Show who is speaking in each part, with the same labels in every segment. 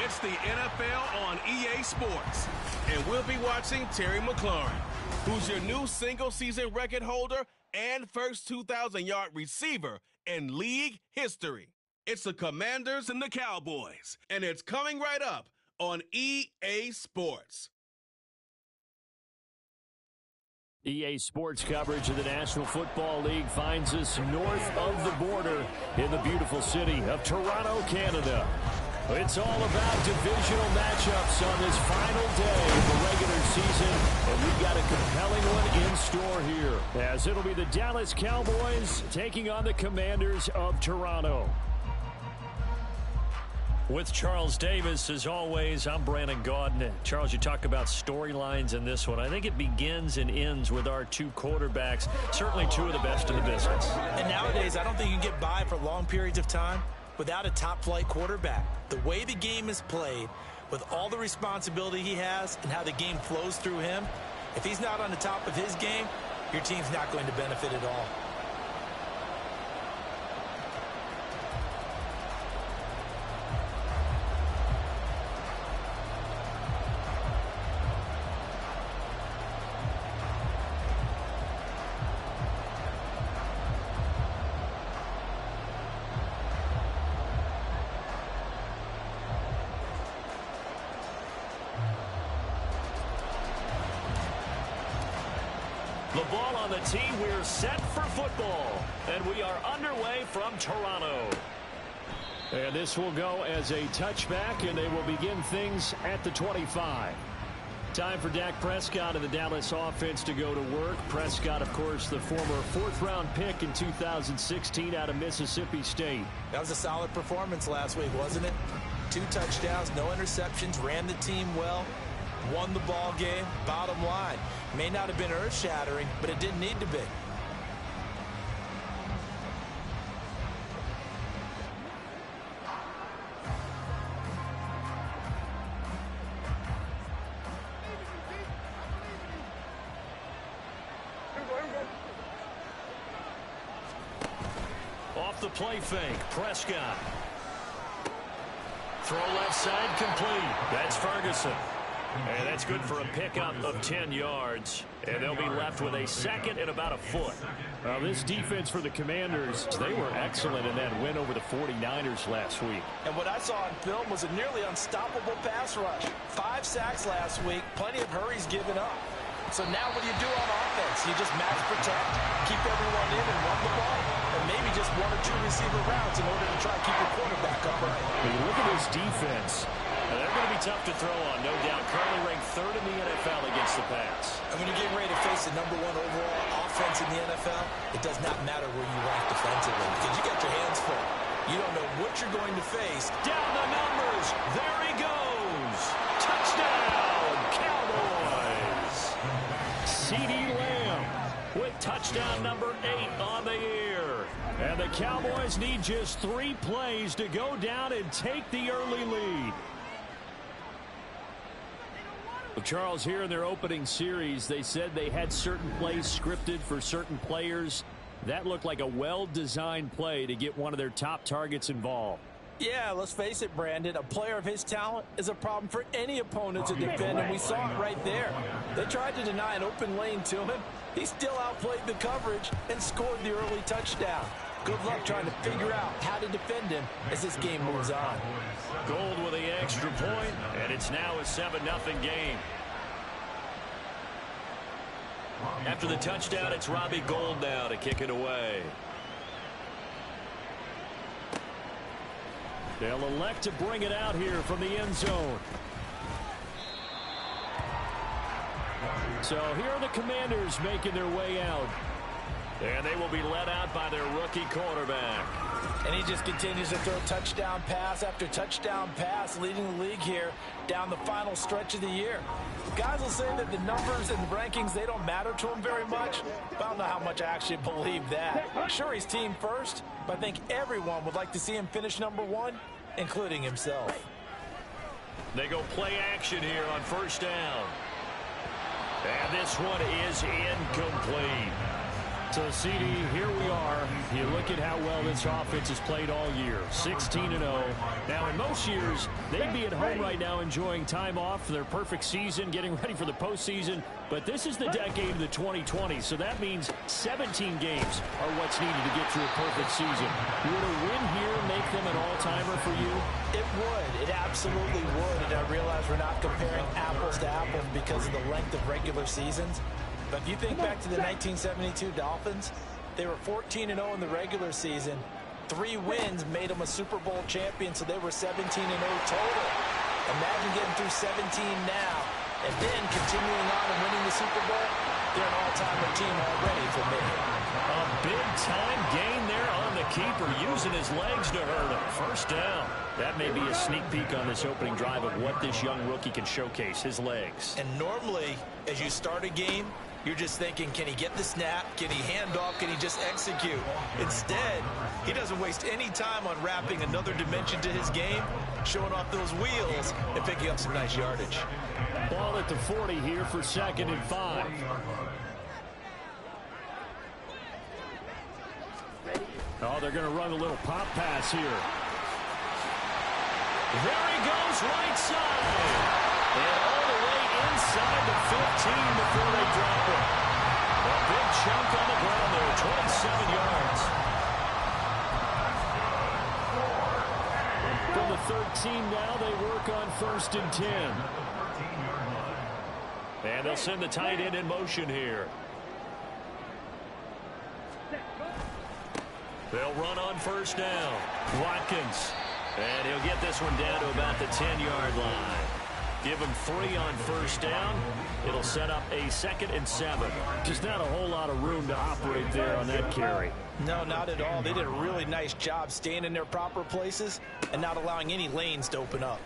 Speaker 1: It's the NFL on EA Sports. And we'll be watching Terry McLaurin, who's your new single-season record holder and first 2,000-yard receiver in league history. It's the Commanders and the Cowboys, and it's coming right up on EA Sports.
Speaker 2: EA Sports coverage of the National Football League finds us north of the border in the beautiful city of Toronto, Canada. It's all about divisional matchups on this final day of the regular season, and we've got a compelling one in store here, as it'll be the Dallas Cowboys taking on the Commanders of Toronto. With Charles Davis, as always, I'm Brandon Gaudin. Charles, you talk about storylines in this one. I think it begins and ends with our two quarterbacks, certainly two of the best in the business.
Speaker 3: And nowadays, I don't think you can get by for long periods of time without a top-flight quarterback. The way the game is played, with all the responsibility he has and how the game flows through him, if he's not on the top of his game, your team's not going to benefit at all.
Speaker 2: The ball on the tee, we're set for football, and we are underway from Toronto. And this will go as a touchback, and they will begin things at the 25. Time for Dak Prescott and the Dallas offense to go to work. Prescott, of course, the former fourth-round pick in 2016 out of Mississippi State.
Speaker 3: That was a solid performance last week, wasn't it? 2 touchdowns, no interceptions, ran the team well. Won the ball game. Bottom line, may not have been earth-shattering, but it didn't need to be.
Speaker 2: Off the play fake, Prescott. Throw left side complete. That's Ferguson. And that's good for a pickup of 10 yards. And they'll be left with a second and about a foot. This defense for the Commanders, they were excellent in that win over the 49ers last week.
Speaker 3: And what I saw on film was a nearly unstoppable pass rush. 5 sacks last week, plenty of hurries given up. So now what do you do on offense? You just match protect, keep everyone in and run the ball, and maybe just 1 or 2 receiver routes in order to try to keep your quarterback upright.
Speaker 2: When you look at this defense, they're going to be tough to throw on, no doubt. Currently ranked 3rd in the NFL against the pass.
Speaker 3: And when you're getting ready to face the #1 overall offense in the NFL, it does not matter where you rank defensively because you got your hands full. You don't know what you're going to face.
Speaker 2: Down the numbers. There he goes. Touchdown, Cowboys. CeeDee Lamb with touchdown number 8 on the year. And the Cowboys need just 3 plays to go down and take the early lead. Well, Charles, here in their opening series, they said they had certain plays scripted for certain players. That looked like a well-designed play to get one of their top targets involved.
Speaker 3: Yeah, let's face it, Brandon. A player of his talent is a problem for any opponent to defend, and we saw it right there. They tried to deny an open lane to him. He still outplayed the coverage and scored the early touchdown. Good luck trying to figure out how to defend him as this game moves on.
Speaker 2: Gold with the extra point, and it's now a 7-0 game. After the touchdown, it's Robbie Gould now to kick it away. They'll elect to bring it out here from the end zone. So here are the Commanders making their way out. And they will be led out by their rookie quarterback.
Speaker 3: And he just continues to throw touchdown pass after touchdown pass, leading the league here down the final stretch of the year. Guys will say that the numbers and the rankings, they don't matter to him very much. But I don't know how much I actually believe that. Sure, he's team first, but I think everyone would like to see him finish #1, including himself.
Speaker 2: They go play action here on 1st down. And this one is incomplete. So, CD, here we are. You look at how well this offense has played all year, 16-0. Now, in most years, they'd be at home right now enjoying time off for their perfect season, getting ready for the postseason. But this is the decade of the 2020s, so that means 17 games are what's needed to get to a perfect season. Would a win here make them an all-timer for you?
Speaker 3: It would. It absolutely would. And I realize we're not comparing apples to apples because of the length of regular seasons. But if you think back to the 1972 Dolphins, they were 14-0 in the regular season. 3 wins made them a Super Bowl champion, so they were 17-0 total. Imagine getting through 17 now and then continuing on and winning the Super Bowl. They're an all-timer team already for me.
Speaker 2: A big-time gain there on the keeper, using his legs to hurt him. First down. That may be a sneak peek on this opening drive of what this young rookie can showcase, his legs.
Speaker 3: And normally, as you start a game, you're just thinking, can he get the snap? Can he hand off? Can he just execute? Instead, he doesn't waste any time on wrapping another dimension to his game, showing off those wheels, and picking up some nice yardage.
Speaker 2: Ball at the 40 here for 2nd and 5. Oh, they're going to run a little pop pass here. There he goes, right side. And all the way inside the 15 before they drop it. A big chunk on the ground there, 27 yards. From the 13 now, they work on 1st and 10. And they'll send the tight end in motion here. They'll run on 1st down. Watkins. And he'll get this one down to about the 10-yard line. Give him 3 on 1st down. It'll set up a 2nd and 7. Just not a whole lot of room to operate there on that carry.
Speaker 3: No, not at all. They did a really nice job staying in their proper places and not allowing any lanes to open up.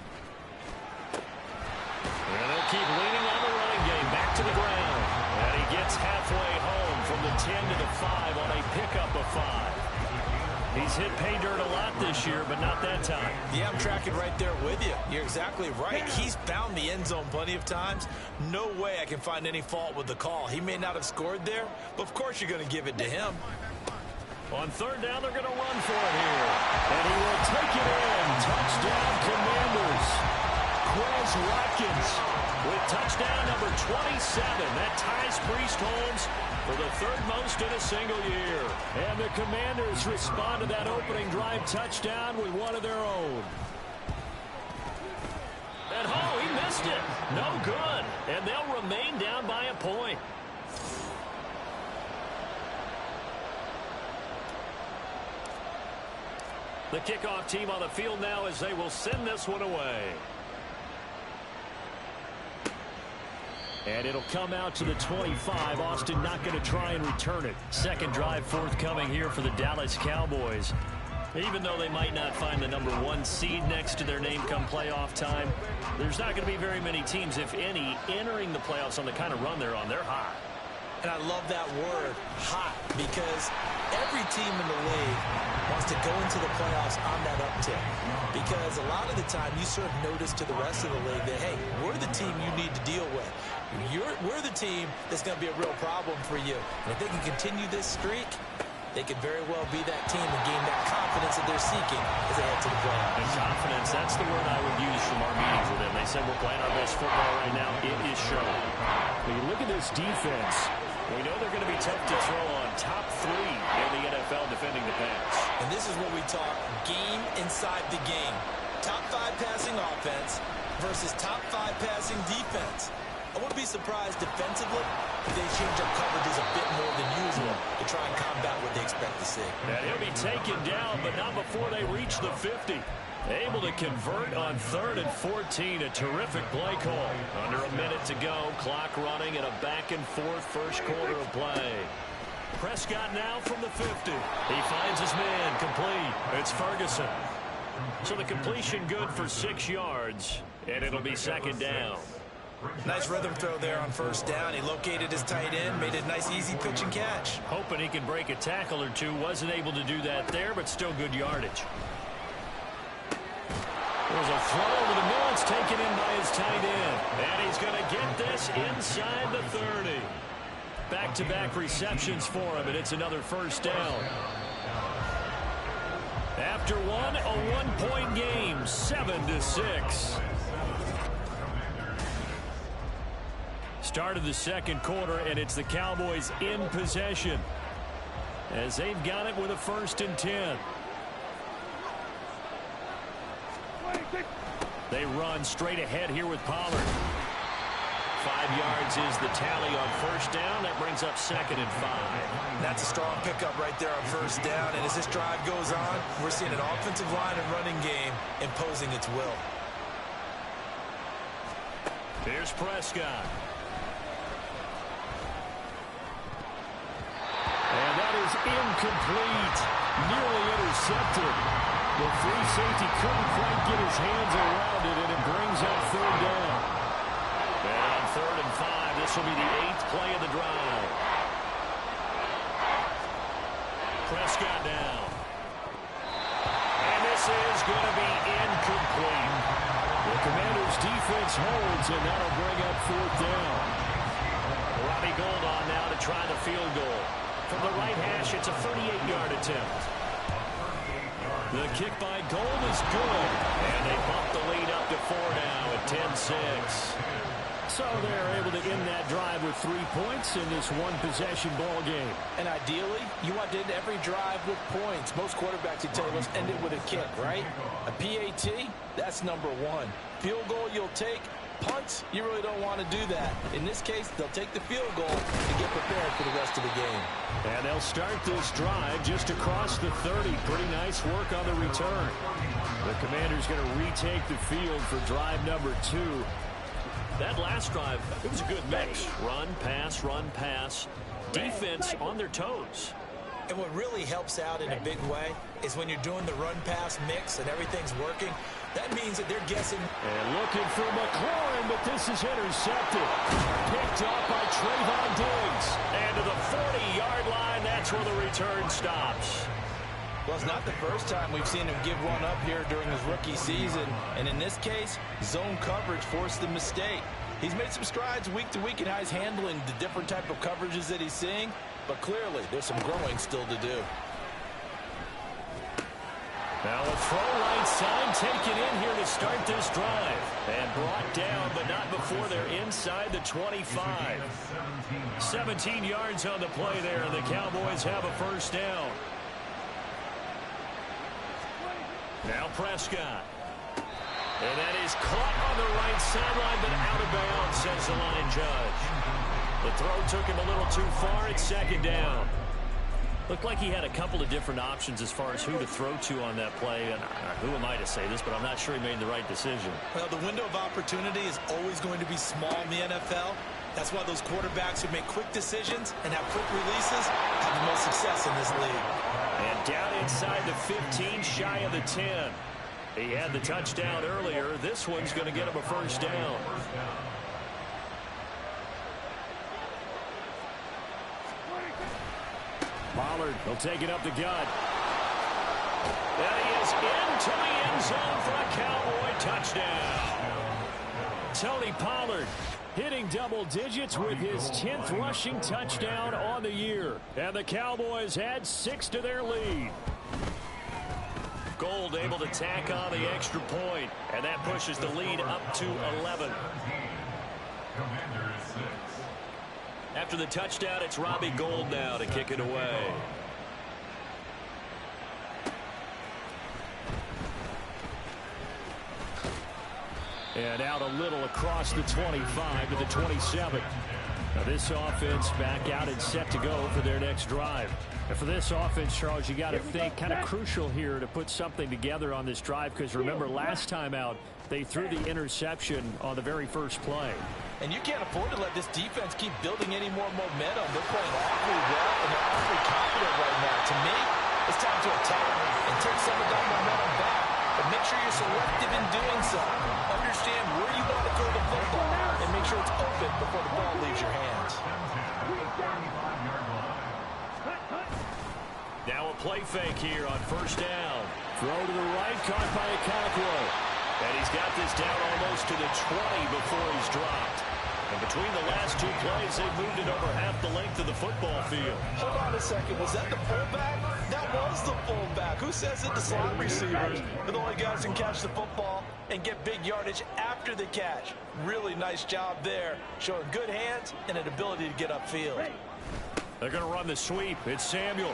Speaker 2: And they'll keep leaning on the running game. Back to the ground. And he gets halfway home from the 10 to the 5 on a pickup of 5. He's hit pay dirt a lot this year, but not that time.
Speaker 3: Yeah, I'm tracking right there with you. You're exactly right. He's found the end zone plenty of times. No way I can find any fault with the call. He may not have scored there, but of course you're going to give it to him.
Speaker 2: On 3rd down, they're going to run for it here. And he will take it in. Touchdown, Commanders. Quez Watkins with touchdown number 27. That ties Priest Holmes for the 3rd most in a single year. And the Commanders respond to that opening drive touchdown with one of their own. And oh, he missed it. No good. And they'll remain down by a point. The kickoff team on the field now as they will send this one away. And it'll come out to the 25. Austin not going to try and return it. 2nd drive forthcoming here for the Dallas Cowboys. Even though they might not find the number 1 seed next to their name come playoff time, there's not going to be very many teams, if any, entering the playoffs on the kind of run they're on. They're hot.
Speaker 3: And I love that word, hot, because every team in the league wants to go into the playoffs on that uptick. Because a lot of the time you sort of notice to the rest of the league that, hey, we're the team you need to deal with. We're the team that's going to be a real problem for you. And if they can continue this streak, they could very well be that team and gain that confidence that they're seeking as they head to the playoffs.
Speaker 2: And confidence, that's the word I would use from our meetings with them. They said we're playing our best football right now. It is showing. When you look at this defense, we know they're going to be tough to throw on. Top 3 in the NFL defending the pass.
Speaker 3: And this is what we talk game inside the game. Top 5 passing offense versus top 5 passing defense. I wouldn't be surprised defensively if they change up coverages a bit more than usual to try and combat what they expect to see.
Speaker 2: And he'll be taken down, but not before they reach the 50. Able to convert on 3rd and 14. A terrific play call. Under a minute to go. Clock running and a back and forth first quarter of play. Prescott now from the 50. He finds his man complete. It's Ferguson. So the completion good for 6 yards. And it'll be 2nd down.
Speaker 3: Nice rhythm throw there on 1st down. He located his tight end, made a nice easy pitch and catch.
Speaker 2: Hoping he could break a tackle or two. Wasn't able to do that there, but still good yardage. There's a throw over the middle. It's taken in by his tight end. And he's going to get this inside the 30. Back-to-back receptions for him, and it's another first down. After one, a one-point game, 7-6. Start of the second quarter, and it's the Cowboys in possession as they've got it with a 1st and 10. They run straight ahead here with Pollard. 5 yards is the tally on first down. That brings up 2nd and 5.
Speaker 3: That's a strong pickup right there on first down. And as this drive goes on, we're seeing an offensive line and running game imposing its will.
Speaker 2: Here's Prescott. And that is incomplete. Nearly intercepted. The free safety couldn't quite get his hands around it, and it brings up 3rd down. And on 3rd and 5, this will be the 8th play of the drive. Prescott down. And this is going to be incomplete. The Commanders' defense holds, and that'll bring up 4th down. Robbie Gould on now to try the field goal. From the right hash, it's a 38-yard attempt. The kick by Gould is good. And they bump the lead up to 4 now at 10-6. So they're able to end that drive with 3 points in this one-possession ball game.
Speaker 3: And ideally, you want to end every drive with points. Most quarterbacks would tell you, let's end it with a kick, right? A PAT, that's number 1. Field goal you'll take. Punts, you really don't want to do that. In this case, they'll take the field goal and get prepared for the rest of the game.
Speaker 2: And they'll start this drive just across the 30. Pretty nice work on the return. The Commanders going to retake the field for drive number 2. That last drive, it was a good mix. Run, pass. Defense on their toes.
Speaker 3: And what really helps out in a big way is when you're doing the run-pass mix and everything's working, that means that they're guessing.
Speaker 2: And looking for McLaurin, but this is intercepted. Picked up by Trayvon Diggs. And to the 40-yard line, that's where the return stops.
Speaker 3: Well, it's not the first time we've seen him give one up here during his rookie season. And in this case, zone coverage forced the mistake. He's made some strides week to week in how he's handling the different type of coverages that he's seeing. But clearly, there's some growing still to do.
Speaker 2: Now a throw right side taken in here to start this drive. And brought down, but not before they're inside the 25. 17 yards on the play there, and the Cowboys have a first down. Now Prescott. And that is caught on the right sideline, but out of bounds, says the line judge. The throw took him a little too far. It's 2nd down. Looked like he had a couple of different options as far as who to throw to on that play. And who am I to say this, but I'm not sure he made the right decision.
Speaker 3: Well, the window of opportunity is always going to be small in the NFL. That's why those quarterbacks who make quick decisions and have quick releases have the most success in this league.
Speaker 2: And down inside the 15, shy of the 10. He had the touchdown earlier. This one's going to get him a first down. Pollard will take it up the gut. And he is into the end zone for a Cowboy touchdown. Tony Pollard hitting double digits with his 10th rushing touchdown on the year. And the Cowboys add 6 to their lead. Gould able to tack on the extra point, and that pushes the lead up to 11. After the touchdown, it's Robbie Gould now to kick it away. And out a little across the 25 to the 27. Now this offense back out and set to go for their next drive. And for this offense, Charles, you got to think kind of crucial here to put something together on this drive, because remember last time out they threw the interception on the very first play.
Speaker 3: And you can't afford to let this defense keep building any more momentum. They're playing awfully well, and they're awfully confident right now. To me, it's time to attack and take some of that momentum back. But make sure you're selective in doing so. Understand where you want to throw the football, and make sure it's open before the ball leaves your hands.
Speaker 2: Now a play fake here on first down. Throw to the right, caught by Okonkwo. And he's got this down almost to the 20 before he's dropped. And between the last two plays, they've moved it over half the length of the football field.
Speaker 3: Hold on a second. Was that the fullback? That was the fullback. Who says that the slot receivers are the only guys who can catch the football and get big yardage after the catch? Really nice job there, showing good hands and an ability to get upfield.
Speaker 2: They're going to run the sweep. It's Samuel.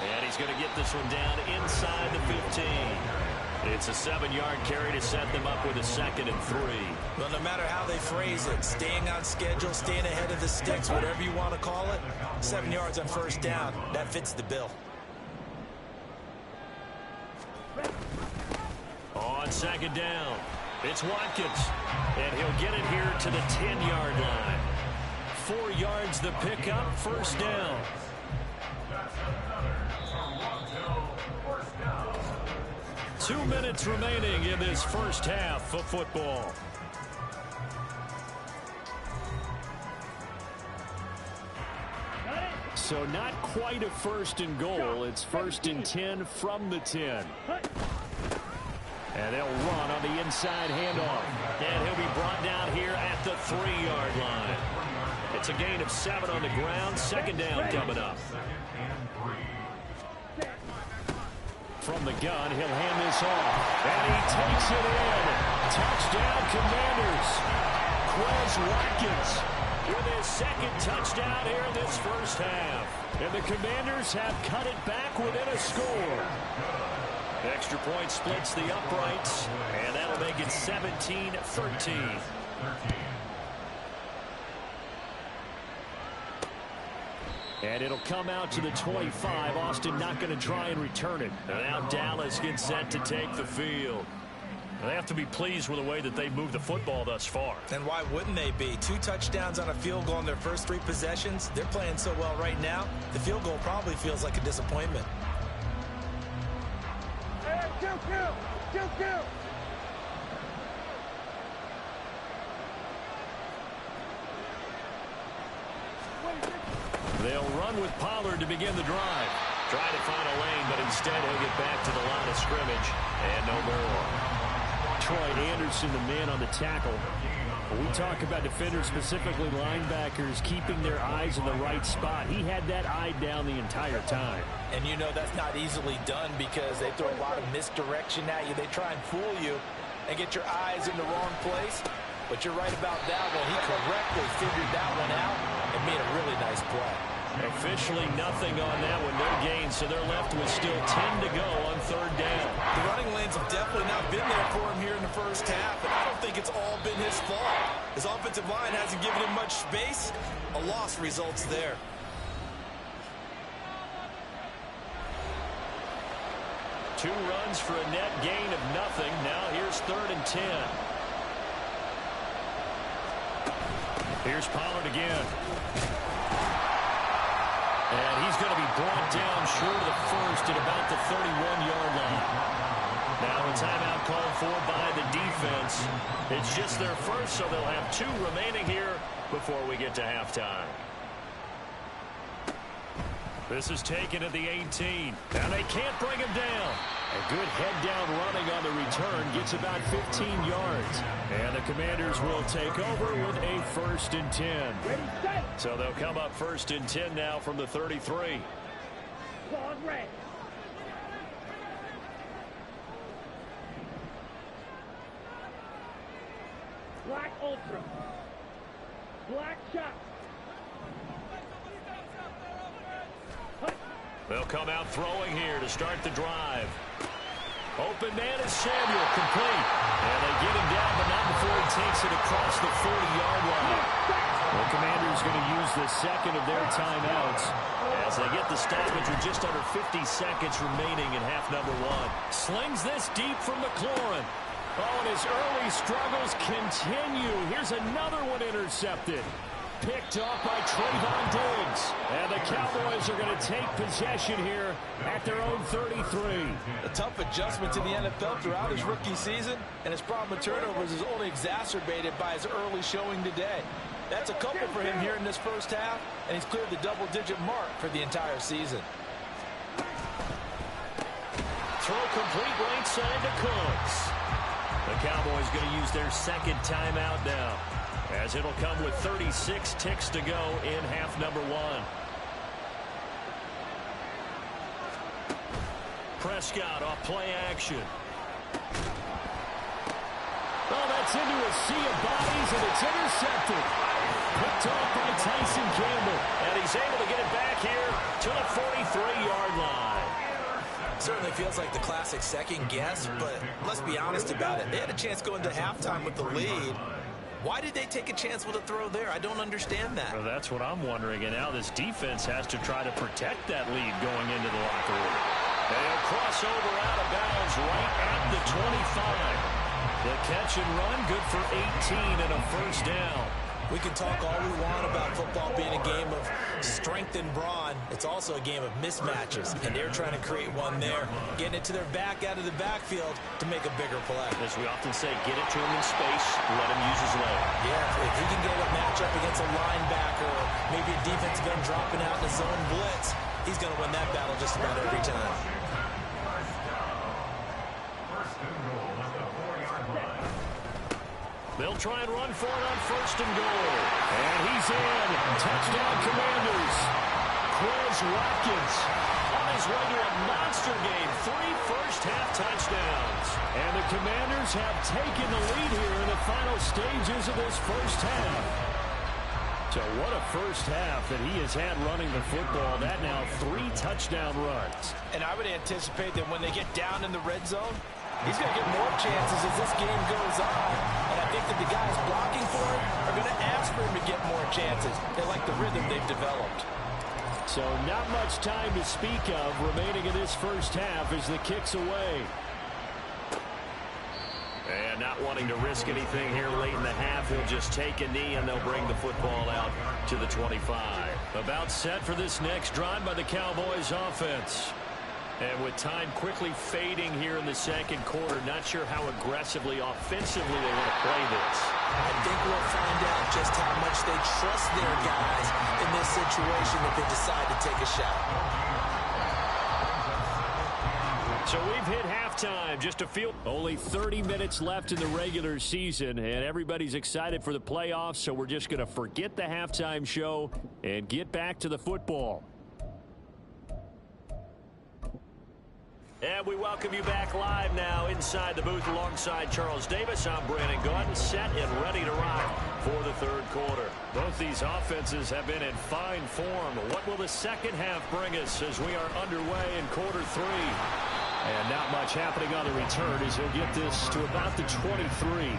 Speaker 2: And he's going to get this one down inside the 15. It's a 7-yard carry to set them up with a 2nd and 3.
Speaker 3: Well, no matter how they phrase it, staying on schedule, staying ahead of the sticks, whatever you want to call it, 7 yards on first down, that fits the bill.
Speaker 2: On 2nd down, it's Watkins. And he'll get it here to the 10-yard line. 4 yards the pickup, first down. Two minutes remaining in this first half of football. So not quite a 1st and goal. It's 1st and 10 from the 10. And they'll run on the inside handoff. And he'll be brought down here at the 3-yard line. It's a gain of 7 on the ground. 2nd down coming up. From the gun, he'll hand this off. And he takes it in. Touchdown, Commanders. Quez Watkins with his 2nd touchdown here in this first half. And the Commanders have cut it back within a score. Extra point splits the uprights, and that'll make it 17-13. And it'll come out to the 25. Austin not going to try and return it. And now Dallas gets set to take the field. They have to be pleased with the way that they moved the football thus far.
Speaker 3: And why wouldn't they be? 2 touchdowns on a field goal in their first 3 possessions. They're playing so well right now, the field goal probably feels like a disappointment.
Speaker 2: They'll run with Pollard to begin the drive. Try to find a lane, but instead he'll get back to the line of scrimmage. And no more. Troy Anderson, the man on the tackle. When we talk about defenders, specifically linebackers, keeping their eyes in the right spot. He had that eye down the entire time.
Speaker 3: And you know that's not easily done because they throw a lot of misdirection at you. They try and fool you and get your eyes in the wrong place. But you're right about that one. He correctly figured that one out and made a really nice play.
Speaker 2: Officially nothing on that one, no gain, so they're left with still 10 to go on 3rd down.
Speaker 3: The running lanes have definitely not been there for him here in the first half, and I don't think it's all been his fault. His offensive line hasn't given him much space. A loss results there.
Speaker 2: Two runs for a net gain of nothing. Now here's 3rd and 10. Here's Pollard again. And he's going to be brought down short of the first at about the 31-yard line. Now a timeout called for by the defense. It's just their first, so they'll have 2 remaining here before we get to halftime. This is taken at the 18. And they can't bring him down. A good head-down running on the return gets about 15 yards. And the Commanders will take over with a 1st and 10. So they'll come up 1st and 10 now from the 33.
Speaker 4: Black Ultra. Black shot.
Speaker 2: They'll come out throwing here to start the drive. Open man is Samuel, complete. And they get him down, but not before he takes it across the 40-yard line. The Commanders going to use the 2nd of their timeouts as they get the stoppage with just under 50 seconds remaining in half number 1. Slings this deep from McLaurin. Oh, and his early struggles continue. Here's another one intercepted. Picked off by Trayvon Diggs. And the Cowboys are going to take possession here at their own 33.
Speaker 3: A tough adjustment to the NFL throughout his rookie season, and his problem with turnovers is only exacerbated by his early showing today. That's a couple for him here in this first half, and he's cleared the double-digit mark for the entire season. Throw complete right side to Cooks. The
Speaker 2: Cowboys going to use their second timeout now, as it'll come with 36 ticks to go in half number one. Prescott off play action. Oh, that's into a sea of bodies, and it's intercepted. Picked off by Tyson Campbell. And he's able to get it back here to the 43-yard line.
Speaker 3: Certainly feels like the classic second guess, but let's be honest about it. They had a chance going to halftime with the lead. Why did they take a chance with a throw there? I don't understand that.
Speaker 2: Well, that's what I'm wondering. And now this defense has to try to protect that lead going into the locker room. They'll cross over out of bounds right at the 25. The catch and run, good for 18 and a first down.
Speaker 3: We can talk all we want about football being a game of strength and brawn. It's also a game of mismatches, and they're trying to create one there, getting it to their back out of the backfield to make a bigger play.
Speaker 2: As we often say, get it to him in space, let him use his leg.
Speaker 3: Yeah, if he can get a matchup against a linebacker or maybe a defensive end dropping out in a zone blitz, he's going to win that battle just about every time.
Speaker 2: They'll try and run for it on first and goal. And he's in. Touchdown, Commanders. Quez Watkins on his way to a monster game. 3 first-half touchdowns. And the Commanders have taken the lead here in the final stages of this first half. So what a first half that he has had running the football. That now 3 touchdown runs.
Speaker 3: And I would anticipate that when they get down in the red zone, he's going to get more chances as this game goes on. And I think that the guys blocking for him are going to ask for him to get more chances. They like the rhythm they've developed.
Speaker 2: So not much time to speak of remaining in this first half as the kick's away. And not wanting to risk anything here late in the half, he'll just take a knee and they'll bring the football out to the 25. About set for this next drive by the Cowboys offense. And with time quickly fading here in the second quarter, not sure how aggressively, offensively they want to play this.
Speaker 3: I think we'll find out just how much they trust their guys in this situation if they decide to take a shot.
Speaker 2: So we've hit halftime, just a few. Only 30 minutes left in the regular season, and everybody's excited for the playoffs, so we're just going to forget the halftime show and get back to the football. And we welcome you back live now inside the booth alongside Charles Davis. I'm Brandon Gaudin, set and ready to rock for the third quarter. Both these offenses have been in fine form. What will the second half bring us as we are underway in quarter 3? And not much happening on the return as he'll get this to about the 23.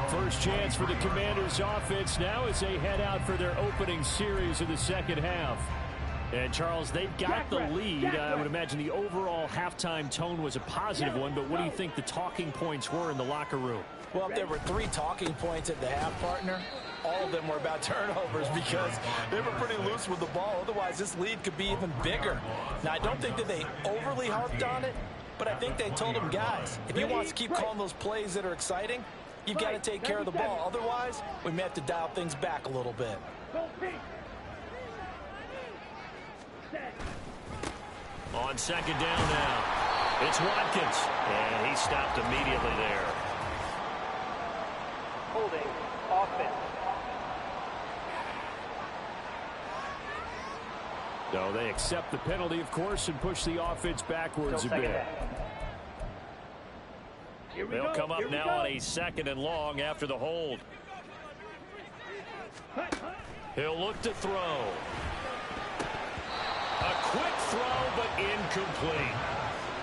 Speaker 2: First chance for the Commanders offense now as they head out for their opening series of the second half. And, Charles, they've got the lead. I would imagine the overall halftime tone was a positive one, but what do you think the talking points were in the locker room?
Speaker 3: Well, if there were 3 talking points at the half, partner, all of them were about turnovers because they were pretty loose with the ball. Otherwise, this lead could be even bigger. Now, I don't think that they overly harped on it, but I think they told them, guys, if you want to keep calling those plays that are exciting, you've got to take care of the ball. Otherwise, we may have to dial things back a little bit.
Speaker 2: On second down now, it's Watkins, and he stopped immediately there.
Speaker 4: Holding offense.
Speaker 2: So they accept the penalty, of course, and push the offense backwards a bit. They'll come up now on a second and long after the hold. He'll look to throw. A quick throw, but incomplete.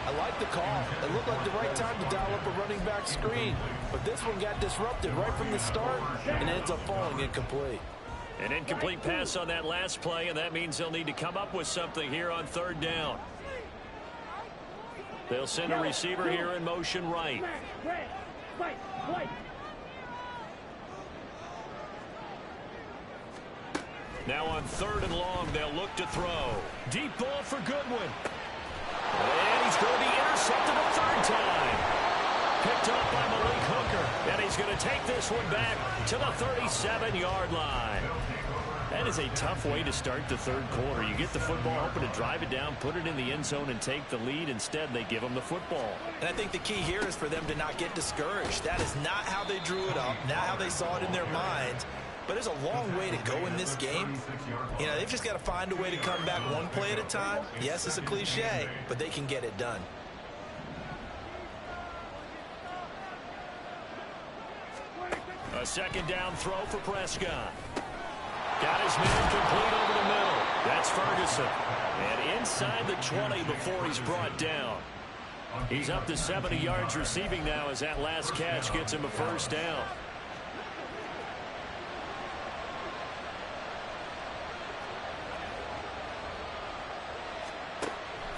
Speaker 3: I like the call. It looked like the right time to dial up a running back screen. But this one got disrupted right from the start and ends up falling incomplete.
Speaker 2: An incomplete pass on that last play, and that means they'll need to come up with something here on third down. They'll send a receiver here in motion right. Now on third and long, they'll look to throw. Deep ball for Goodwin. And he's going to be intercepted a third time. Picked up by Malik Hooker. And he's going to take this one back to the 37-yard line. That is a tough way to start the third quarter. You get the football, hoping to drive it down, put it in the end zone, and take the lead. Instead, they give them the football.
Speaker 3: And I think the key here is for them to not get discouraged. That is not how they drew it up, not how they saw it in their minds. But there's a long way to go in this game. You know, they've just got to find a way to come back one play at a time. Yes, it's a cliche, but they can get it done.
Speaker 2: A second down throw for Prescott. Got his man complete over the middle. That's Ferguson. And inside the 20 before he's brought down. He's up to 70 yards receiving now as that last catch gets him a first down.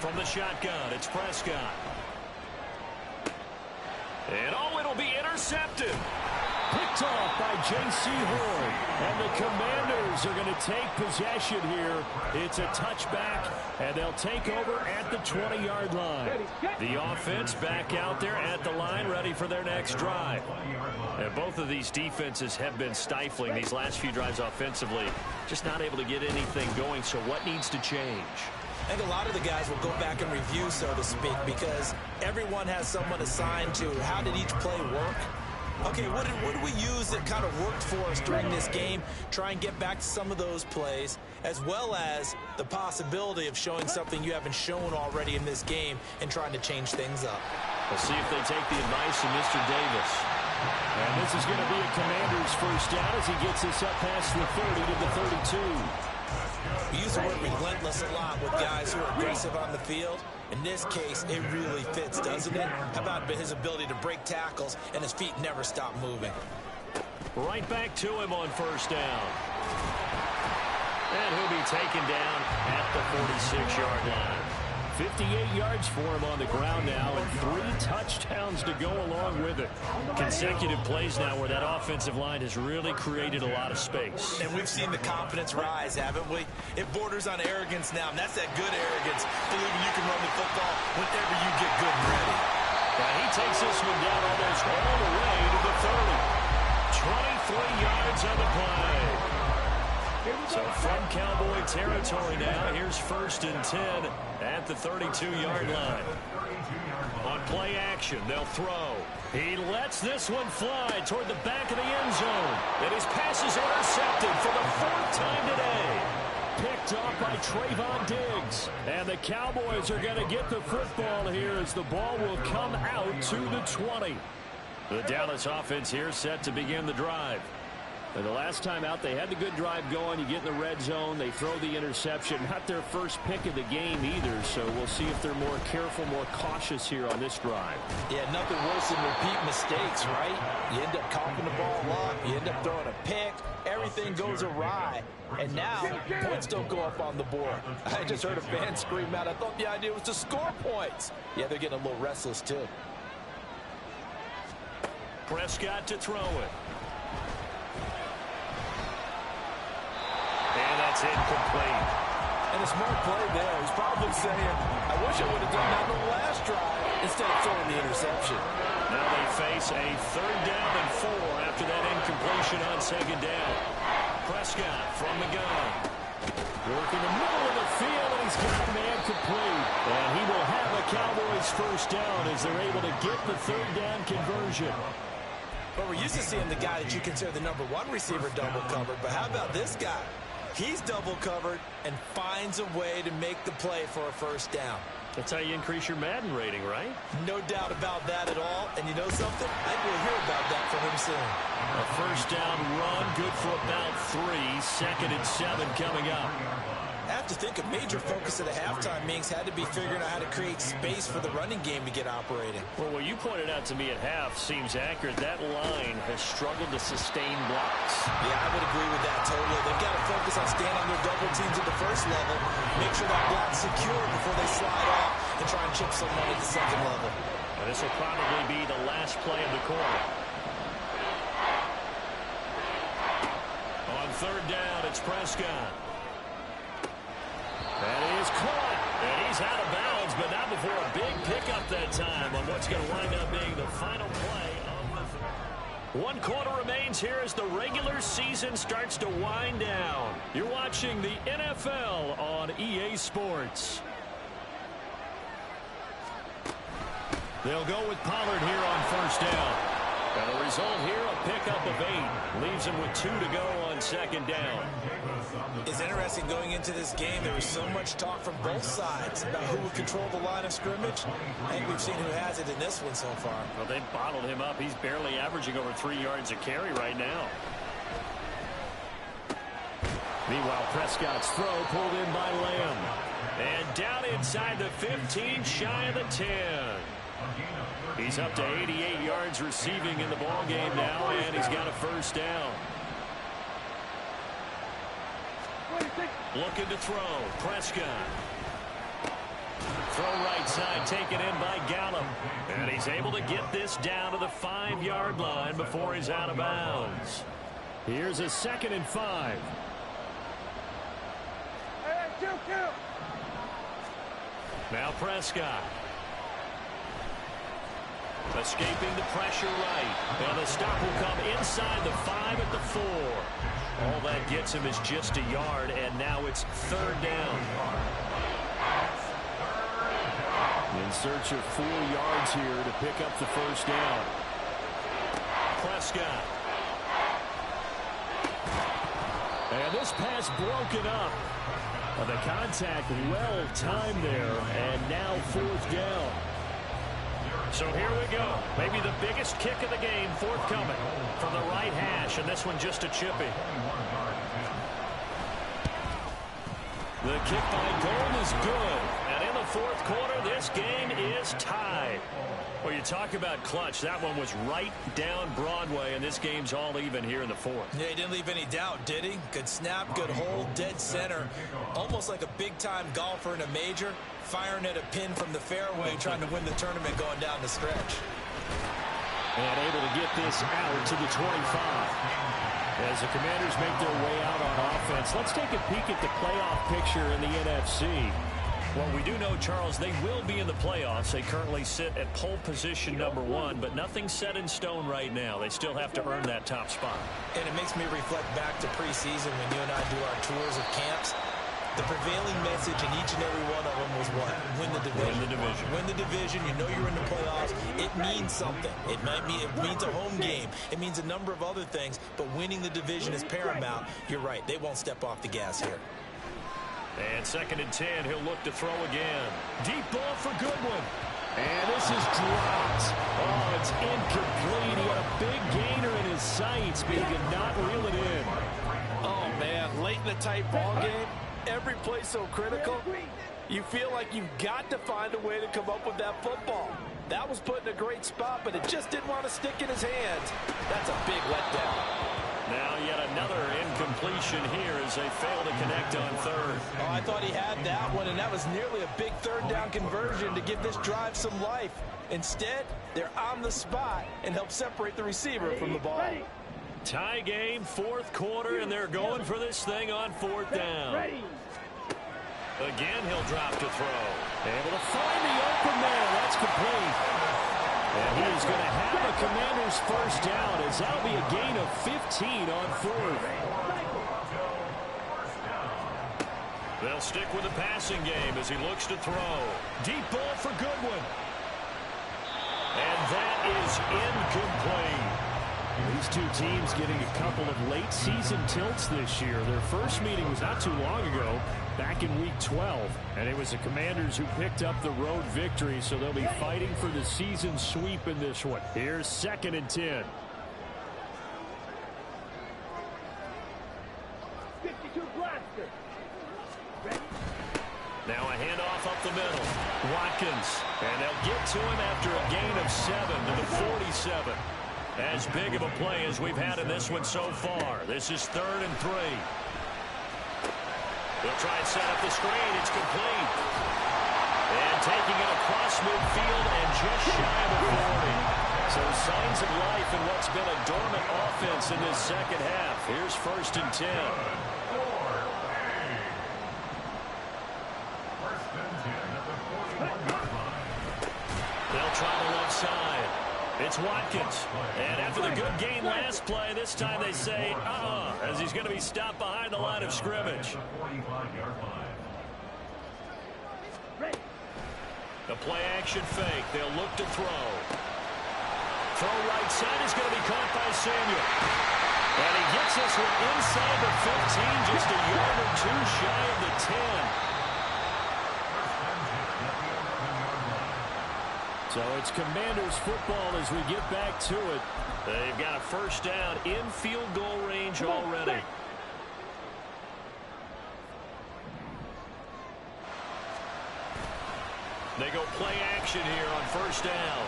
Speaker 2: From the shotgun, it's Prescott. And oh, it'll be intercepted. Picked off by J.C. Horn. And the Commanders are going to take possession here. It's a touchback, and they'll take over at the 20-yard line. The offense back out there at the line, ready for their next drive. And both of these defenses have been stifling these last few drives offensively. Just not able to get anything going, so what needs to change?
Speaker 3: I think a lot of the guys will go back and review, so to speak, because everyone has someone assigned to how did each play work. Okay, what did we use that kind of worked for us during this game? Try and get back to some of those plays, as well as the possibility of showing something you haven't shown already in this game and trying to change things up.
Speaker 2: We'll see if they take the advice of Mr. Davis. And this is going to be a Commander's first down as he gets this up past the 30 to the 32.
Speaker 3: We use the word relentless a lot with guys who are aggressive on the field. In this case, it really fits, doesn't it? How about his ability to break tackles and his feet never stop moving?
Speaker 2: Right back to him on first down. And he'll be taken down at the 46-yard line. 58 yards for him on the ground now, and 3 touchdowns to go along with it. Consecutive plays now where that offensive line has really created a lot of space.
Speaker 3: And we've seen the confidence rise, haven't we? It borders on arrogance now, and that's that good arrogance, believing you can run the football whenever you get good and ready.
Speaker 2: And he takes this one down almost all the way to the 30. 23 yards on the play. So from Cowboy territory now, here's 1st and 10 at the 32-yard line. On play action, they'll throw. He lets this one fly toward the back of the end zone. And his pass is intercepted for the 4th time today. Picked up by Trayvon Diggs. And the Cowboys are going to get the football here as the ball will come out to the 20. The Dallas offense here set to begin the drive. And the last time out, they had the good drive going. You get in the red zone, they throw the interception. Not their first pick of the game either, so we'll see if they're more careful, more cautious here on this drive.
Speaker 3: Yeah, nothing worse than repeat mistakes, right? You end up coughing the ball up, you end up throwing a pick, everything goes awry. And now, points don't go up on the board. I just heard a fan scream out, I thought the idea was to score points. Yeah, they're getting a little restless too.
Speaker 2: Prescott to throw it. And that's incomplete.
Speaker 3: And a smart play there. He's probably saying, I wish I would have done that on the last drive instead of throwing the interception.
Speaker 2: Now they face a 3rd down and 4 after that incompletion on 2nd down. Prescott from the gun. Working the middle of the field, and he's got a man complete. And he will have a Cowboys first down as they're able to get the 3rd down conversion.
Speaker 3: But we're used to seeing the guy that you consider the #1 receiver double covered. But how about this guy? He's double covered and finds a way to make the play for a first down.
Speaker 2: That's how you increase your Madden rating, right?
Speaker 3: No doubt about that at all. And you know something? I think we'll hear about that from him soon.
Speaker 2: A first down run, good for about 3. 2nd and 7 coming up.
Speaker 3: I have to think a major focus of the halftime meetings had to be figuring out how to create space for the running game to get operating.
Speaker 2: Well, what you pointed out to me at half seems accurate. That line has struggled to sustain blocks.
Speaker 3: Yeah, I would agree with that totally. They've got to focus on staying on their double teams at the first level, make sure that block's secure before they slide off and try and chip someone at the 2nd level.
Speaker 2: And this will probably be the last play of the quarter. On 3rd down, it's Prescott. That is caught, And he's out of bounds, but not before a big pickup that time on what's going to wind up being the final play of the third. 1 quarter remains here as the regular season starts to wind down. You're watching the NFL on EA Sports. They'll go with Pollard here on first down. And the result here, a pickup of 8. Leaves him with 2 to go on second down.
Speaker 3: It's interesting going into this game. There was so much talk from both sides about who would control the line of scrimmage. I think we've seen who has it in this one so far.
Speaker 2: Well, they've bottled him up. He's barely averaging over 3 yards a carry right now. Meanwhile, Prescott's throw pulled in by Lamb. And down inside the 15, shy of the 10. He's up to 88 yards receiving in the ballgame now, and he's got a first down. Looking to throw. Prescott. Throw right side, taken in by Gallup. And he's able to get this down to the 5-yard line before he's out of bounds. Here's a 2nd and 5. Now Prescott. Escaping the pressure right. And the stop will come inside the 5 at the 4. All that gets him is just a yard, and now it's 3rd down. In search of 4 yards here to pick up the first down. Prescott. And this pass broken up. The contact well timed there, and now 4th down. So here we go. Maybe the biggest kick of the game forthcoming from the right hash, and this one just a chippy. The kick by Gold is good. And in the 4th quarter, this game is tied. Well, you talk about clutch. That one was right down Broadway, and this game's all even here in the 4th.
Speaker 3: Yeah, he didn't leave any doubt, did he? Good snap, good hold, dead center. Almost like a big-time golfer in a major, firing at a pin from the fairway, trying to win the tournament going down the stretch.
Speaker 2: And able to get this out to the 25. As the Commanders make their way out on offense, let's take a peek at the playoff picture in the NFC. Well, we do know, Charles, they will be in the playoffs. They currently sit at pole position number 1, but nothing's set in stone right now. They still have to earn that top spot.
Speaker 3: And it makes me reflect back to preseason when you and I do our tours of camps. The prevailing message in each and every one of them was what? Win the division.
Speaker 2: Win the division.
Speaker 3: Win the division. You know you're in the playoffs. It means something. It means a home game. It means a number of other things, but winning the division is paramount. You're right. They won't step off the gas here.
Speaker 2: And 2nd and 10, he'll look to throw again. Deep ball for Goodwin. And this is dropped. Oh, it's incomplete. He had a big gainer in his sights, but he could not reel it in.
Speaker 3: Oh, man, late in the tight ball game, every play so critical. You feel like you've got to find a way to come up with that football. That was put in a great spot, but it just didn't want to stick in his hands. That's a big letdown.
Speaker 2: Now yet another incompletion here as they fail to connect on 3rd.
Speaker 3: Oh, I thought he had that one, and that was nearly a big 3rd down conversion to give this drive some life. Instead, they're on the spot and help separate the receiver from the ball.
Speaker 2: Tie game, 4th quarter, and they're going for this thing on 4th down. Again, he'll drop to throw. Able to find the open man. That's complete. And he is going to have a Commander's first down as that'll be a gain of 15 on 4th. They'll stick with the passing game as he looks to throw. Deep ball for Goodwin. And that is incomplete. These two teams getting a couple of late season tilts this year. Their first meeting was not too long ago, back in week 12. And it was the Commanders who picked up the road victory, so they'll be fighting for the season sweep in this one. Here's 2nd and 10.
Speaker 4: 52 blaster.
Speaker 2: Now a handoff up the middle. Watkins. And they'll get to him after a gain of 7 to the 47. As big of a play as we've had in this one so far. This is 3rd and 3. They'll try and set up the screen. It's complete. And taking it across midfield and just shy of the 40. So signs of life in what's been a dormant offense in this second half. Here's 1st and 10. They'll try the left side. It's Watkins. And after the good gain last play, this time they say, as he's going to be stopped behind the line of scrimmage. The play action fake. They'll look to throw. Throw right side is going to be caught by Samuel. And he gets this one inside the 15, just a yard or two shy of the 10. So it's Commanders football as we get back to it. They've got a first down in field goal range already. They go play action here on first down.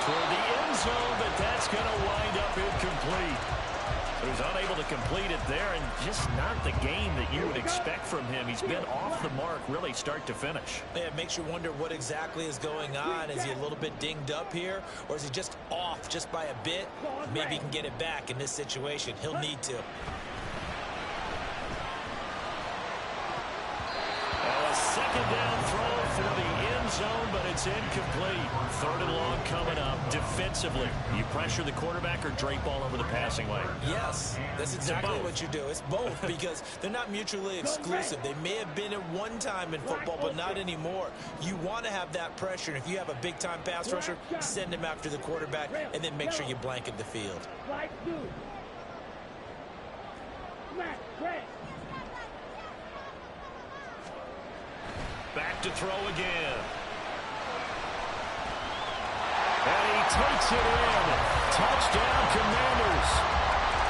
Speaker 2: Toward the end zone, but that's going to wind up incomplete. He was unable to complete it there, and just not the game that you would expect from him. He's been off the mark really start to finish.
Speaker 3: Yeah, it makes you wonder what exactly is going on. Is he a little bit dinged up here, or is he just off just by a bit? Maybe he can get it back in this situation. He'll need to.
Speaker 2: A second down throw for the end zone, but it's incomplete. Third and long coming up. Defensively, you pressure the quarterback or drape all over the passing lane?
Speaker 3: Yes, that's exactly what you do. It's both because they're not mutually exclusive. They may have been at one time in football, but not anymore. You want to have that pressure, and if you have a big-time pass rusher, send him after the quarterback, and then make sure you blanket the field.
Speaker 2: Back to throw again. And he takes it in. Touchdown, Commanders.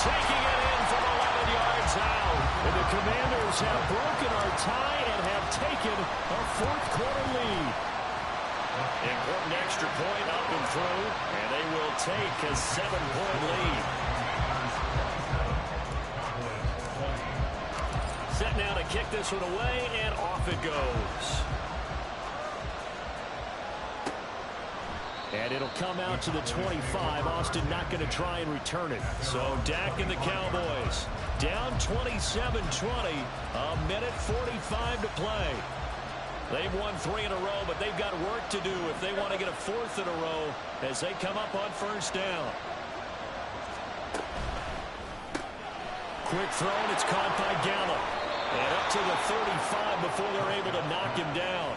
Speaker 2: Taking it in from 11 yards out. And the Commanders have broken our tie and have taken a fourth-quarter lead. Important extra point up and through, and they will take a 7-point lead. Set now to kick this one away, and off it goes. And it'll come out to the 25. Austin not going to try and return it. So Dak and the Cowboys down 27-20. A minute 45 to play. They've won 3 in a row, but they've got work to do if they want to get a 4th in a row as they come up on first down. Quick throw, and it's caught by Gallup. And up to the 35 before they're able to knock him down.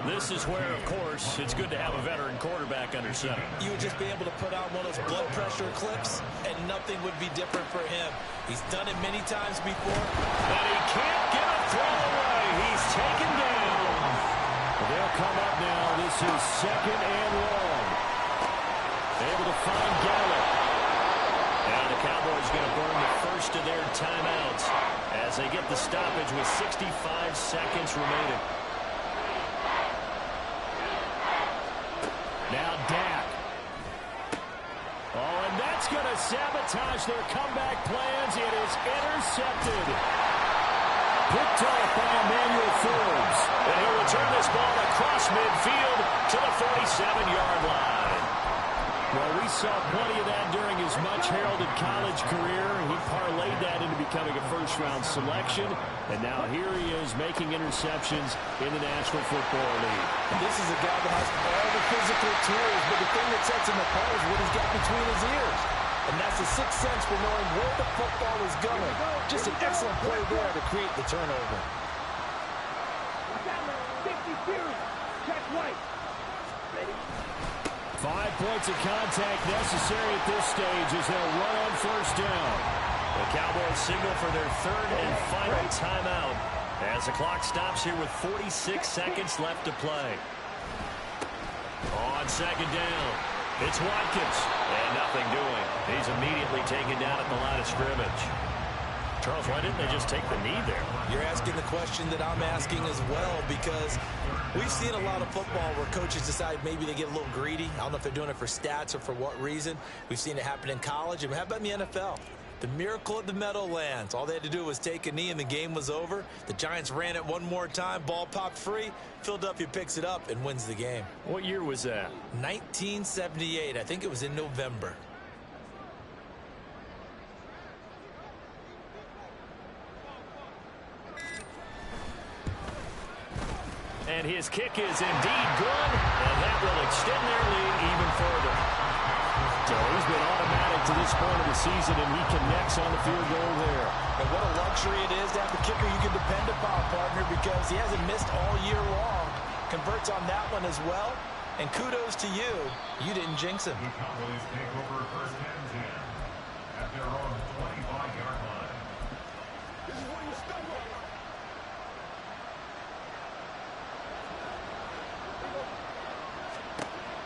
Speaker 2: This is where, of course, it's good to have a veteran quarterback under center.
Speaker 3: You would just be able to put out one of those blood pressure clips, and nothing would be different for him. He's done it many times before.
Speaker 2: And he can't get a throw away. He's taken down. They'll come up now. This is second and long. Able to find Gallup. Now the Cowboys going to burn the first of their timeouts as they get the stoppage with 65 seconds remaining. Now Dak. Oh, and that's going to sabotage their comeback plans. It is intercepted. Picked off by Emmanuel Forbes. And he'll return this ball across midfield to the 47-yard line. Well, we saw plenty of that during his much-heralded college career. He parlayed that into becoming a first-round selection. And now here he is making interceptions in the National Football League.
Speaker 3: This is a guy that has all the physical tools, but the thing that sets him apart is what he's got between his ears. And that's the sixth sense for knowing where the football is going. Just an excellent play there to create the turnover.
Speaker 4: 52. Check right. Ready?
Speaker 2: 5 points of contact necessary at this stage as they'll run on first down. The Cowboys signal for their third and final timeout as the clock stops here with 46 seconds left to play. On second down, it's Watkins, and nothing doing. He's immediately taken down at the line of scrimmage. Charles, why didn't they just take the knee there?
Speaker 3: You're asking the question that I'm asking as well, because we've seen a lot of football where coaches decide maybe they get a little greedy. I don't know if they're doing it for stats or for what reason. We've seen it happen in college, and how about in the NFL? The miracle at the Meadowlands. All they had to do was take a knee, and the game was over. The Giants ran it one more time. Ball popped free. Philadelphia picks it up and wins the game.
Speaker 2: What year was that?
Speaker 3: 1978. I think it was in November.
Speaker 2: And his kick is indeed good, and that will extend their lead even further. So he's been automatic to this point of the season, and he connects on the field goal there.
Speaker 3: And what a luxury it is to have a kicker you can depend upon, partner, because he hasn't missed all year long. Converts on that one as well, and kudos to you. You didn't jinx him.
Speaker 5: The Cowboys take over first and 10 at their own 25-yard line.
Speaker 4: This is where you side.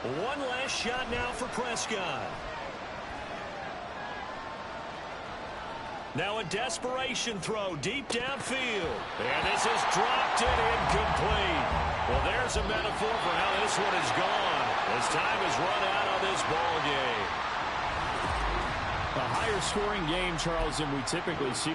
Speaker 2: One last shot now for Prescott. Now a desperation throw deep downfield. And this is dropped and incomplete. Well, there's a metaphor for how this one is gone, as time has run out on this ball game. A higher scoring game, Charles, than we typically see.